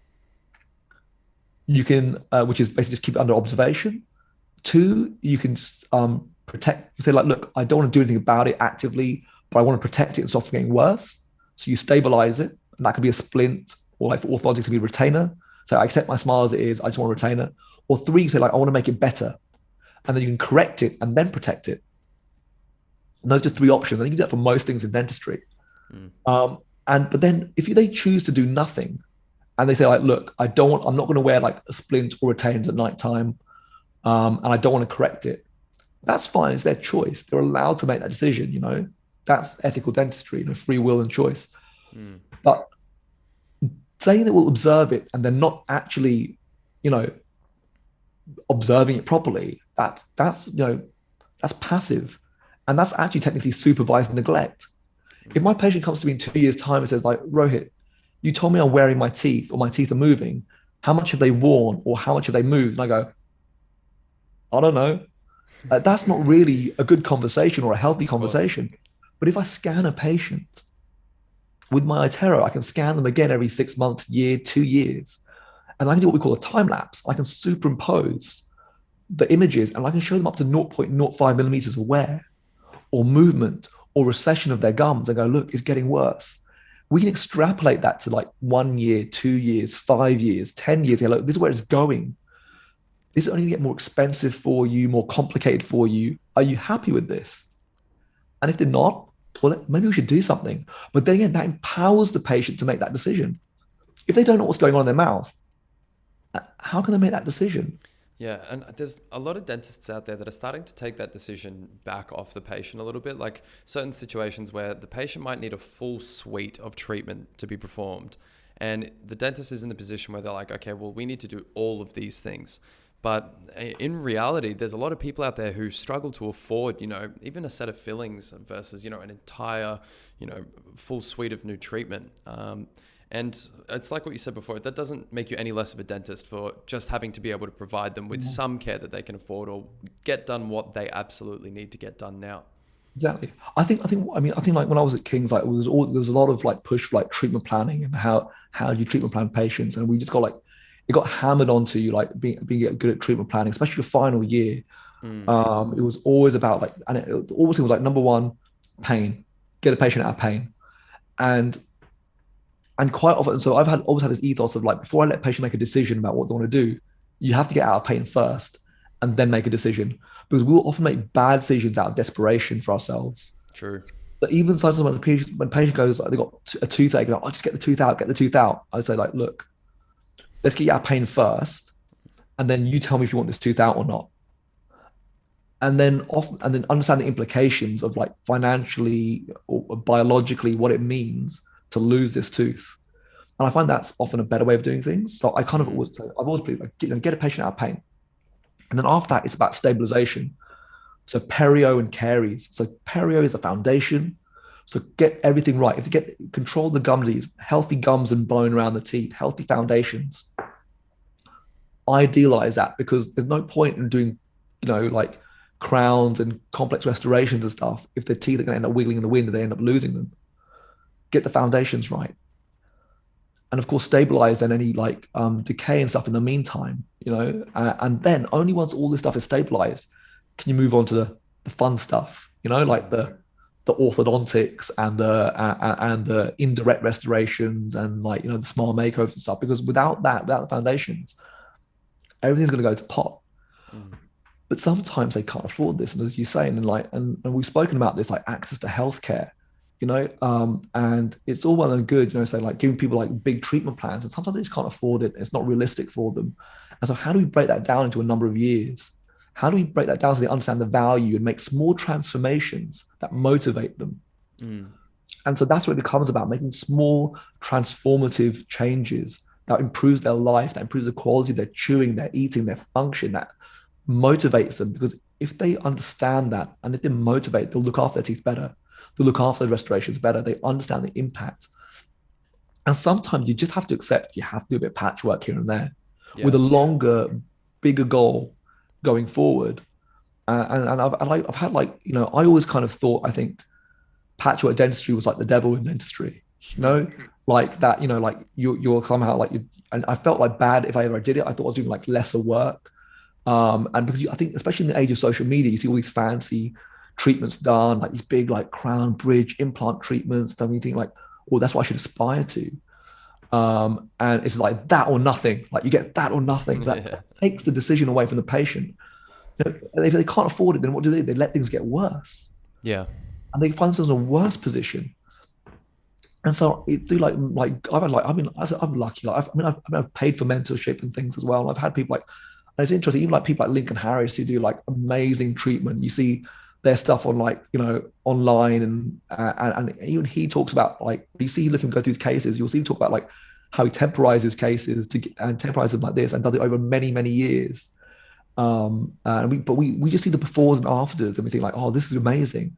You can, which is basically just keep it under observation. 2, you can just protect. You say like, look, I don't want to do anything about it actively, but I want to protect it and stop from getting worse. So you stabilize it. And that could be a splint, or like for orthodontics, it could be a retainer. So I accept my smile as it is, I just want a retainer. Or 3, say like, I want to make it better. And then you can correct it and then protect it. And those are 3 options. And you can do that for most things in dentistry. But then if they choose to do nothing, and they say like, look, I'm not going to wear like a splint or retainers at nighttime, and I don't want to correct it, that's fine. It's their choice. They're allowed to make that decision. That's ethical dentistry, free will and choice. But saying that we'll observe it and they're not actually, observing it properly, that's passive, and that's actually technically supervised neglect. If my patient comes to me in 2 years' time and says like, Rohit, you told me I'm wearing my teeth, or my teeth are moving. How much have they worn, or how much have they moved? And I go, I don't know. That's not really a good conversation or a healthy Of course. conversation. But if I scan a patient with my iTero, I can scan them again every 6 months, year, 2 years, and I can do what we call a time lapse. I can superimpose the images and I can show them up to 0.05 millimeters of wear or movement or recession of their gums and go, look, it's getting worse. We can extrapolate that to like 1 year, 2 years, 5 years, 10 years. Look, this is where it's going. Is it only going to get more expensive for you, more complicated for you? Are you happy with this? And if they're not, well, maybe we should do something. But then again, that empowers the patient to make that decision. If they don't know what's going on in their mouth, how can they make that decision? Yeah, and there's a lot of dentists out there that are starting to take that decision back off the patient a little bit, like certain situations where the patient might need a full suite of treatment to be performed. And the dentist is in the position where they're like, okay, well, we need to do all of these things. But in reality, there's a lot of people out there who struggle to afford, even a set of fillings versus, an entire, full suite of new treatment. And it's like what you said before, that doesn't make you any less of a dentist for just having to be able to provide them with some care that they can afford or get done what they absolutely need to get done now. Exactly. I think like when I was at King's, like there was a lot of like push for like treatment planning and how you treatment plan patients, and we just got like it got hammered onto you like being good at treatment planning, especially your final year. Mm. It was always about like, and it always was like number one, pain, get a patient out of pain, and quite often. So I've had always had this ethos of like before I let a patient make a decision about what they want to do, you have to get out of pain first and then make a decision because we'll often make bad decisions out of desperation for ourselves. True. But even sometimes when a patient goes, like, they got a toothache, and I'll just get the tooth out, get the tooth out. I say like, look, let's get you out of pain first, and then you tell me if you want this tooth out or not. And then understand the implications of like financially or biologically what it means to lose this tooth. And I find that's often a better way of doing things. So I kind of always, I've always believed like, get a patient out of pain. And then after that, it's about stabilization. So Perio and Caries. So Perio is a foundation. So get everything right. If you get control the gums, healthy gums and bone around the teeth, healthy foundations. Idealize that because there's no point in doing, like crowns and complex restorations and stuff if the teeth are going to end up wiggling in the wind and they end up losing them. Get the foundations right. And of course, stabilize then any like decay and stuff in the meantime, and then only once all this stuff is stabilized, can you move on to the fun stuff, like the orthodontics and the indirect restorations and like, the smile makeovers and stuff, because without the foundations, everything's going to go to pot. Mm. But sometimes they can't afford this. And as you say, and we've spoken about this, like access to healthcare, and it's all well and good, say like giving people like big treatment plans, and sometimes they just can't afford it. It's not realistic for them. And so how do we break that down into a number of years? How do we break that down so they understand the value and make small transformations that motivate them? Mm. And so that's what it becomes about, making small transformative changes that improves their life, that improves the quality of their chewing, their eating, their function, that motivates them. Because if they understand that and if they motivate, they'll look after their teeth better. They'll look after their restorations better. They understand the impact. And sometimes you just have to accept you have to do a bit of patchwork here and there with a longer, bigger goal going forward. And I've had like, I always kind of thought, I think patchwork dentistry was like the devil in dentistry, like that, like you're somehow like, and I felt like bad if I ever did it. I thought I was doing like lesser work. And because I think, especially in the age of social media, you see all these fancy treatments done, like these big, like crown bridge implant treatments. And you think like, oh, that's what I should aspire to. And it's like that or nothing. Like you get that or nothing. That takes the decision away from the patient. If they can't afford it, then what do? They let things get worse. Yeah, and they find themselves in a worse position. And so it do like I've had like I'm lucky. Like I've paid for mentorship and things as well. And I've had people like, and it's interesting, even like people like Lincoln Harris who do like amazing treatment. You see their stuff on like online, and even he talks about like, you see him go through cases, you'll see him talk about like how he temporizes cases and temporizes them like this and does it over many years. And we just see the befores and afters and we think like, oh, this is amazing.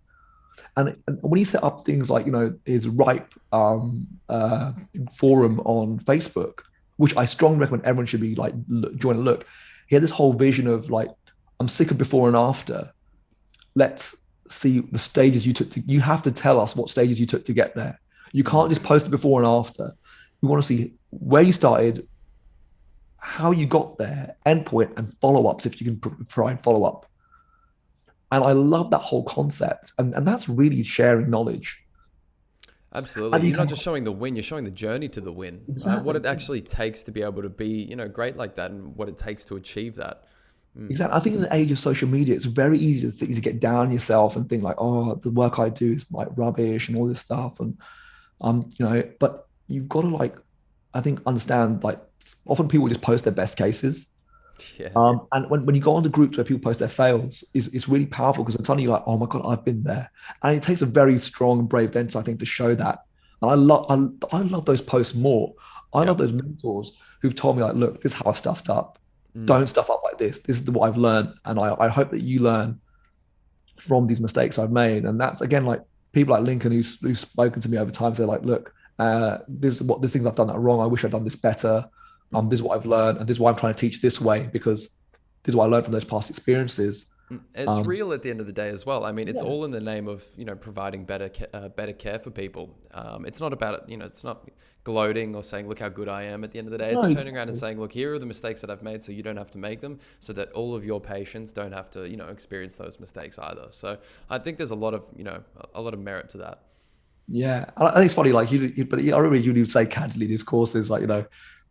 And when he set up things like his RIPE forum on Facebook, which I strongly recommend everyone should be like join and look, he had this whole vision of like, I'm sick of before and after. let's see the stages you took you have to tell us what stages you took to get there. You can't just post it before and after. We want to see where you started, how you got there, endpoint, and follow-ups if you can provide follow-up. And I love that whole concept. And that's really sharing knowledge. Absolutely. You're not just showing the win, you're showing the journey to the win. Exactly. Right? What it actually takes to be able to be, great like that, and what it takes to achieve that. Exactly. I think in the age of social media, it's very easy to get down on yourself and think like, oh, the work I do is like rubbish and all this stuff. And but you've got to like, I think, understand, like, often people just post their best cases. Yeah. And when you go onto groups where people post their fails, it's really powerful, because it's suddenly you're like, oh my God, I've been there. And it takes a very strong and brave dentist, I think, to show that. And I love those posts more. I love those mentors who've told me like, look, this is how I've stuffed up. Don't stuff up like this. This is what I've learned. And I hope that you learn from these mistakes I've made. And that's, again, like people like Lincoln who's spoken to me over time. They're like, look, this is the things I've done that wrong. I wish I'd done this better. This is what I've learned, and this is why I'm trying to teach this way, because this is what I learned from those past experiences. It's real at the end of the day as well. I mean, it's all in the name of, providing better care for people. It's not about, it's not gloating or saying, look how good I am at the end of the day. It's turning around and saying, look, here are the mistakes that I've made, so you don't have to make them, so that all of your patients don't have to, experience those mistakes either. So I think there's a lot of merit to that. Yeah. I think it's funny, like, but I remember you would say candidly in his courses, like,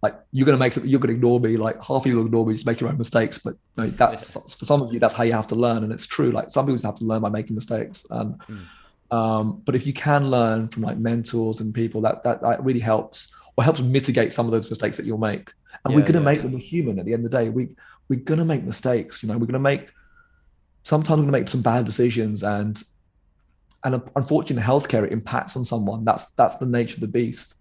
like, you're going to make something, you're going to ignore me, like half of you will ignore me, just make your own mistakes. But that's for some of you, that's how you have to learn. And it's true. Like, some people just have to learn by making mistakes. But if you can learn from like mentors and people, that really helps, or helps mitigate some of those mistakes that you'll make. And we're going to make them. We're human at the end of the day. We're going to make mistakes. We're going to sometimes we're going to make some bad decisions, and unfortunately in healthcare, it impacts on someone. That's the nature of the beast.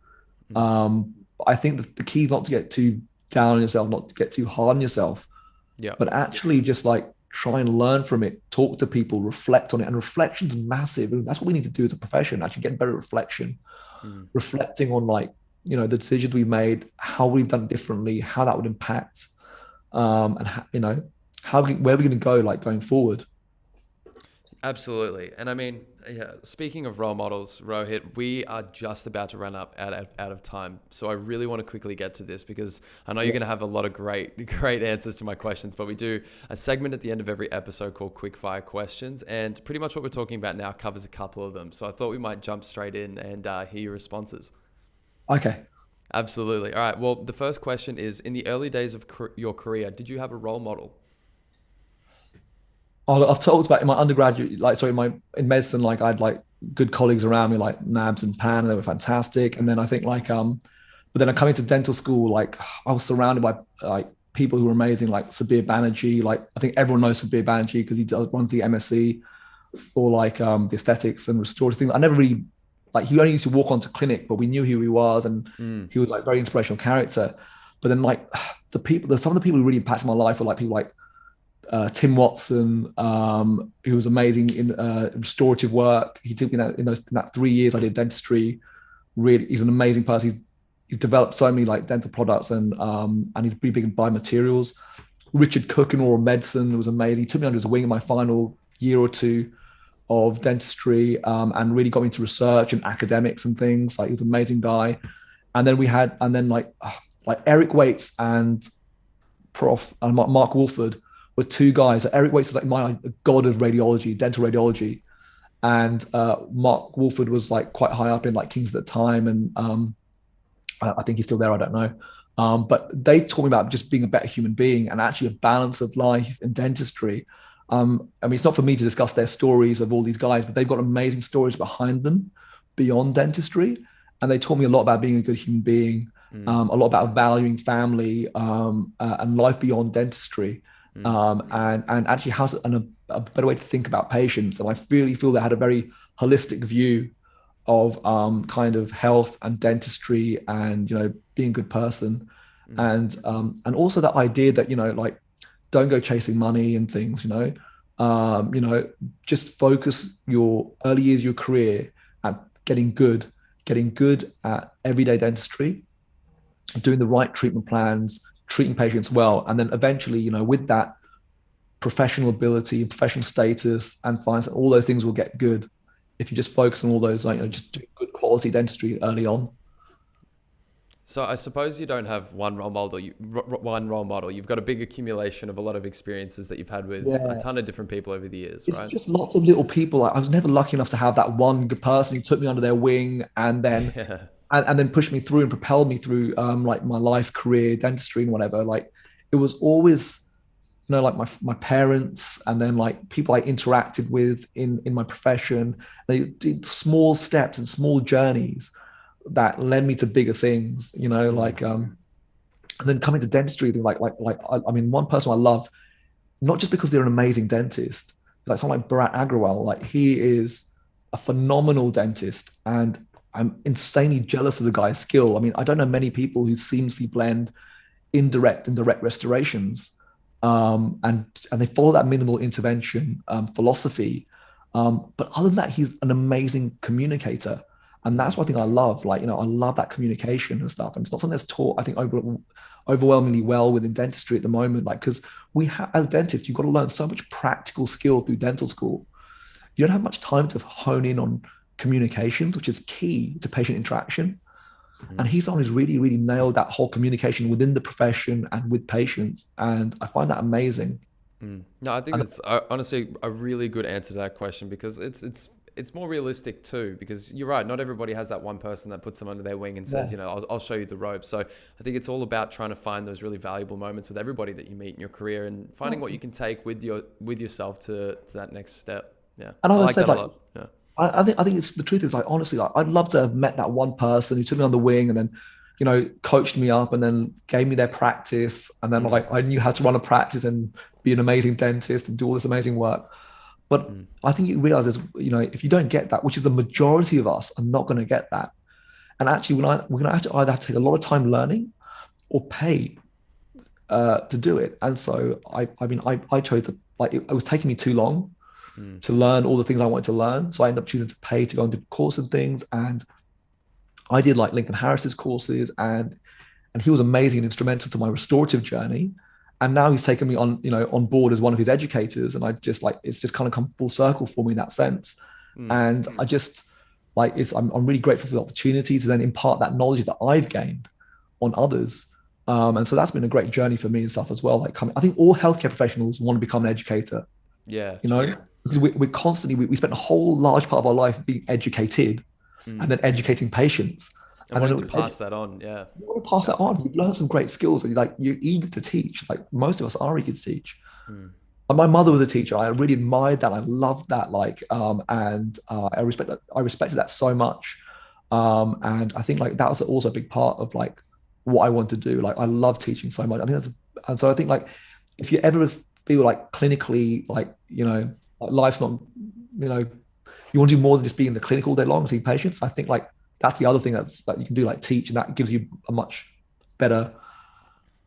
I think that the key is not to get too down on yourself, not to get too hard on yourself, but actually just like try and learn from it, talk to people, reflect on it. And reflection's massive. And that's what we need to do as a profession, actually get better reflection, reflecting on, like, the decisions we made, how we've done it differently, how that would impact, and where we're going to go, like, going forward. Absolutely. And I mean, speaking of role models, Rohit, we are just about to run out of time. So I really want to quickly get to this, because I know you're going to have a lot of great answers to my questions, but we do a segment at the end of every episode called Quickfire Questions. And pretty much what we're talking about now covers a couple of them. So I thought we might jump straight in and hear your responses. Okay. Absolutely. All right. Well, the first question is, in the early days of your career, did you have a role model? I've talked about in my undergraduate, in medicine, like, I had like good colleagues around me, like Nabs and Pan, and they were fantastic. And then I think but then I coming to dental school, like, I was surrounded by like people who were amazing, like Sabir Banerjee. Like, I think everyone knows Sabir Banerjee because he runs the MSc for like the aesthetics and restorative things. I never really, like, he only used to walk onto clinic, but we knew who he was, and he was like very inspirational character. But then, like, some of the people who really impacted my life were like people like Tim Watson, who was amazing in restorative work. He took me in that 3 years I did dentistry. Really, he's an amazing person. He's developed so many like dental products, and he's pretty big in biomaterials. Richard Cook in oral medicine was amazing. He took me under his wing in my final year or two of dentistry, and really got me into research and academics and things. Like, he was an amazing guy. And then like Eric Waits and Mark Wolford were two guys. Eric Waits is like my god of radiology, dental radiology, and Mark Wolford was like quite high up in like King's at the time, and I think he's still there. I don't know, but they taught me about just being a better human being and actually a balance of life in dentistry. I mean, it's not for me to discuss their stories of all these guys, but they've got amazing stories behind them beyond dentistry, and they taught me a lot about being a good human being, a lot about valuing family, and life beyond dentistry. And actually how to, and a better way to think about patients. And I really feel they had a very holistic view of kind of health and dentistry and, being a good person. And also that idea that, like, don't go chasing money and things, just focus your early years of your career at getting good at everyday dentistry, doing the right treatment plans, treating patients well. And then eventually, with that, professional ability, professional status, and finance, all those things will get good if you just focus on all those, like, just do good quality dentistry early on. So I suppose you don't have one role model. One role model. You've got a big accumulation of a lot of experiences that you've had with a Yeah, ton of different people over the years, it's right? just lots of little people. Like, I was never lucky enough to have that one good person who took me under their wing and then Yeah. and then pushed me through and propelled me through like my life, career, dentistry, and whatever. Like, it was always, like my parents, and then like people I interacted with in my profession. They did small steps and small journeys that led me to bigger things, Mm. and then coming to dentistry, I mean, one person I love, not just because they're an amazing dentist, like someone like Bharat Agrawal, like he is a phenomenal dentist, and I'm insanely jealous of the guy's skill. I mean, I don't know many people who seamlessly blend indirect and direct restorations, and they follow that minimal intervention philosophy. But other than that, he's an amazing communicator, and that's Mm. what I think I love. Like, I love that communication and stuff. And it's not something that's taught, I think, overwhelmingly well within dentistry at the moment. Like, because we have, as dentists, you've got to learn so much practical skill through dental school. You don't have much time to hone in on communications, which is key to patient interaction. And Mm. he's someone who's really, really nailed that whole communication within the profession and with patients. And I find that amazing. Mm. No, I think And it's honestly a really good answer to that question, because it's more realistic too. Because you're right, not everybody has that one person that puts them under their wing and says, yeah, I'll show you the ropes. So I think it's all about trying to find those really valuable moments with everybody that you meet in your career, and finding what you can take with yourself to that next step. Yeah, and I as I like said, that a like, lot. Yeah. I think it's, the truth is, like, honestly, like, I'd love to have met that one person who took me on the wing and then, coached me up and then gave me their practice. And then, Mm. like, I knew how to run a practice and be an amazing dentist and do all this amazing work. But Mm. I think you realize is, if you don't get that, which is the majority of us are not going to get that. And actually, we're going to have to either have to take a lot of time learning or pay to do it. And so I mean, I chose to, like, it was taking me too long Mm. to learn all the things I wanted to learn. So I ended up choosing to pay to go and do courses and things. And I did like Lincoln Harris's courses, and he was amazing and instrumental to my restorative journey. And now he's taken me on board as one of his educators. And I just, like, it's just kind of come full circle for me in that sense. Mm. And I just, like, I'm really grateful for the opportunity to then impart that knowledge that I've gained on others. And so that's been a great journey for me and stuff as well. Like, I think all healthcare professionals want to become an educator, Yeah, you know, true. because we're constantly, we spend a whole large part of our life being educated and Mm. then educating patients. And And wanting then to pass that on. Yeah. you want to pass that on. You've learned some great skills, and you're eager to teach. Like, most of us are eager to teach. Mm. And my mother was a teacher. I really admired that. I loved that. And I respected that so much. And I think, like, that was also a big part of, like, what I want to do. Like, I love teaching so much. And so I think, like, if you ever feel like clinically, like, like, life's not, you want to do more than just being in the clinic all day long and seeing patients. I think, like, that's the other thing that you can do, like, teach, and that gives you a much better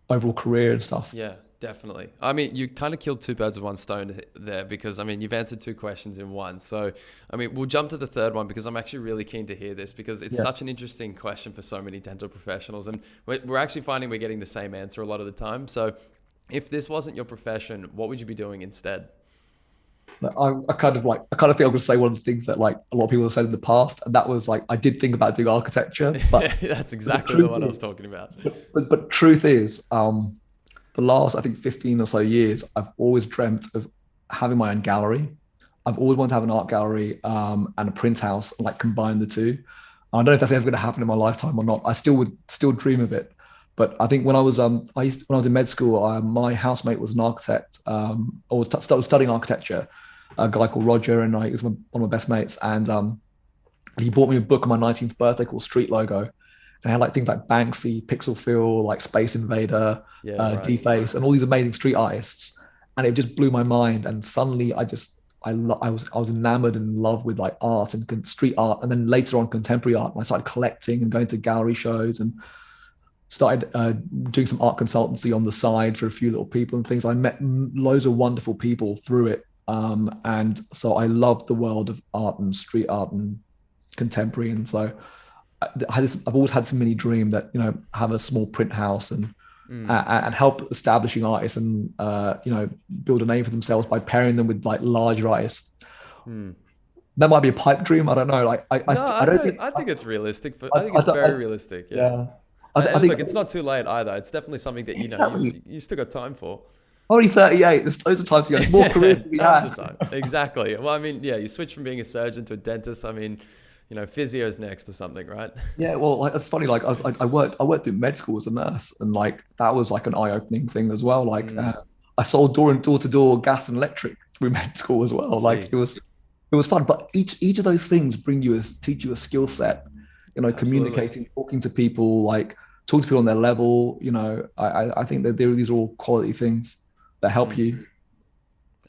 overall career and stuff. Yeah, definitely. I mean, you kind of killed two birds with one stone there, because, I mean, you've answered two questions in one. So, I mean, we'll jump to the third one, because I'm actually really keen to hear this, because it's Yeah. such an interesting question for so many dental professionals. And we're actually finding we're getting the same answer a lot of the time. So if this wasn't your profession, what would you be doing instead? I kind of think I'm going to say one of the things that, like, a lot of people have said in the past, and that was, like, I did think about doing architecture, but That's the exactly the truth one I was is, talking about. but truth is, the last, I think, 15 or so years, I've always dreamt of having my own gallery. I've always wanted to have an art gallery and a print house, and, like, combine the two. I don't know if that's ever going to happen in my lifetime or not. I still dream of it. But I think when I was when I was in med school, my housemate was an architect, or was studying architecture, a guy called Roger, and he was one of my best mates. And he bought me a book on my 19th birthday called Street Logo, and it had, like, things like Banksy, Pixel Phil, like Space Invader, Yeah, right. Deface, and all these amazing street artists. And it just blew my mind. And suddenly, I was enamored and in love with, like, art and street art, and then later on contemporary art. And I started collecting and going to gallery shows and started doing some art consultancy on the side for a few little people and things. I met loads of wonderful people through it. And so I love the world of art and street art and contemporary. And so I've always had this mini dream that, have a small print house and and help establishing artists and build a name for themselves by pairing them with like larger artists. That might be a pipe dream. I don't know. Like I think it's realistic. I think it's very realistic. Yeah. I think look, it's not too late either. It's definitely something that you still got time for. Only 38. There's loads of time to go. There's more careers to be had. Of time. Exactly. Well, I mean, yeah, you switch from being a surgeon to a dentist. I mean, physio's next or something, right? Yeah. Well, like it's funny. Like I worked through med school as a nurse, and like that was like an eye-opening thing as well. Like I sold door-to-door gas and electric through med school as well. Like it was fun. But each of those things teach you a skill set. Communicating, talking to people, like talk to people on their level. I think that these are all quality things that help you.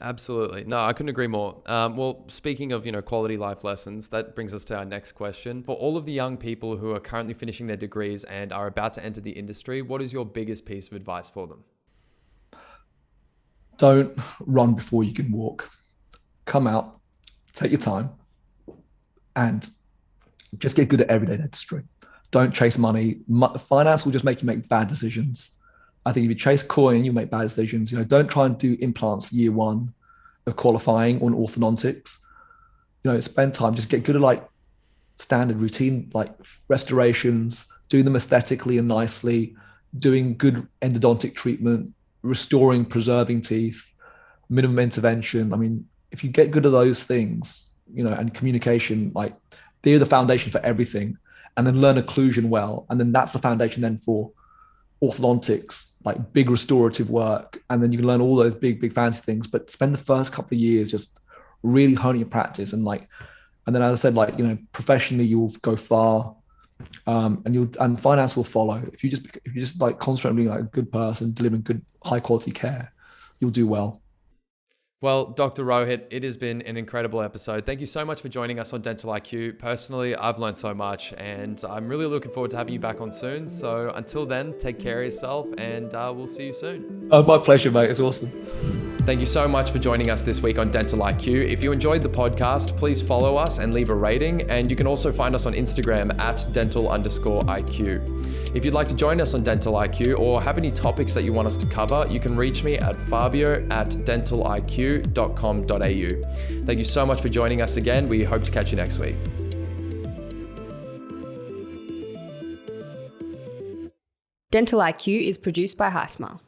Absolutely. No, I couldn't agree more. Well, speaking of, quality life lessons, that brings us to our next question. For all of the young people who are currently finishing their degrees and are about to enter the industry, what is your biggest piece of advice for them? Don't run before you can walk. Come out, take your time, and just get good at everyday dentistry. Don't chase money. Finance will just make you make bad decisions. I think if you chase coin, you'll make bad decisions. Don't try and do implants year one of qualifying on orthodontics. Spend time, just get good at like standard routine, like restorations, do them aesthetically and nicely, doing good endodontic treatment, restoring, preserving teeth, minimum intervention. I mean, if you get good at those things, and communication, like they're the foundation for everything, and then learn occlusion well. And then that's the foundation then for orthodontics, like big restorative work, and then you can learn all those big fancy things, but spend the first couple of years just really honing your practice, and then as I said, professionally you'll go far, and finance will follow. If you just like concentrate on being like a good person, delivering good high quality care, you'll do well. Well, Dr. Rohit, it has been an incredible episode. Thank you so much for joining us on Dental IQ. Personally, I've learned so much, and I'm really looking forward to having you back on soon. So until then, take care of yourself, and we'll see you soon. Oh, my pleasure, mate. It's awesome. Thank you so much for joining us this week on Dental IQ. If you enjoyed the podcast, please follow us and leave a rating. And you can also find us on Instagram at dental_IQ. If you'd like to join us on Dental IQ or have any topics that you want us to cover, you can reach me at fabio@dentaliq.com.au. Thank you so much for joining us again. We hope to catch you next week. Dental IQ is produced by Highsmile.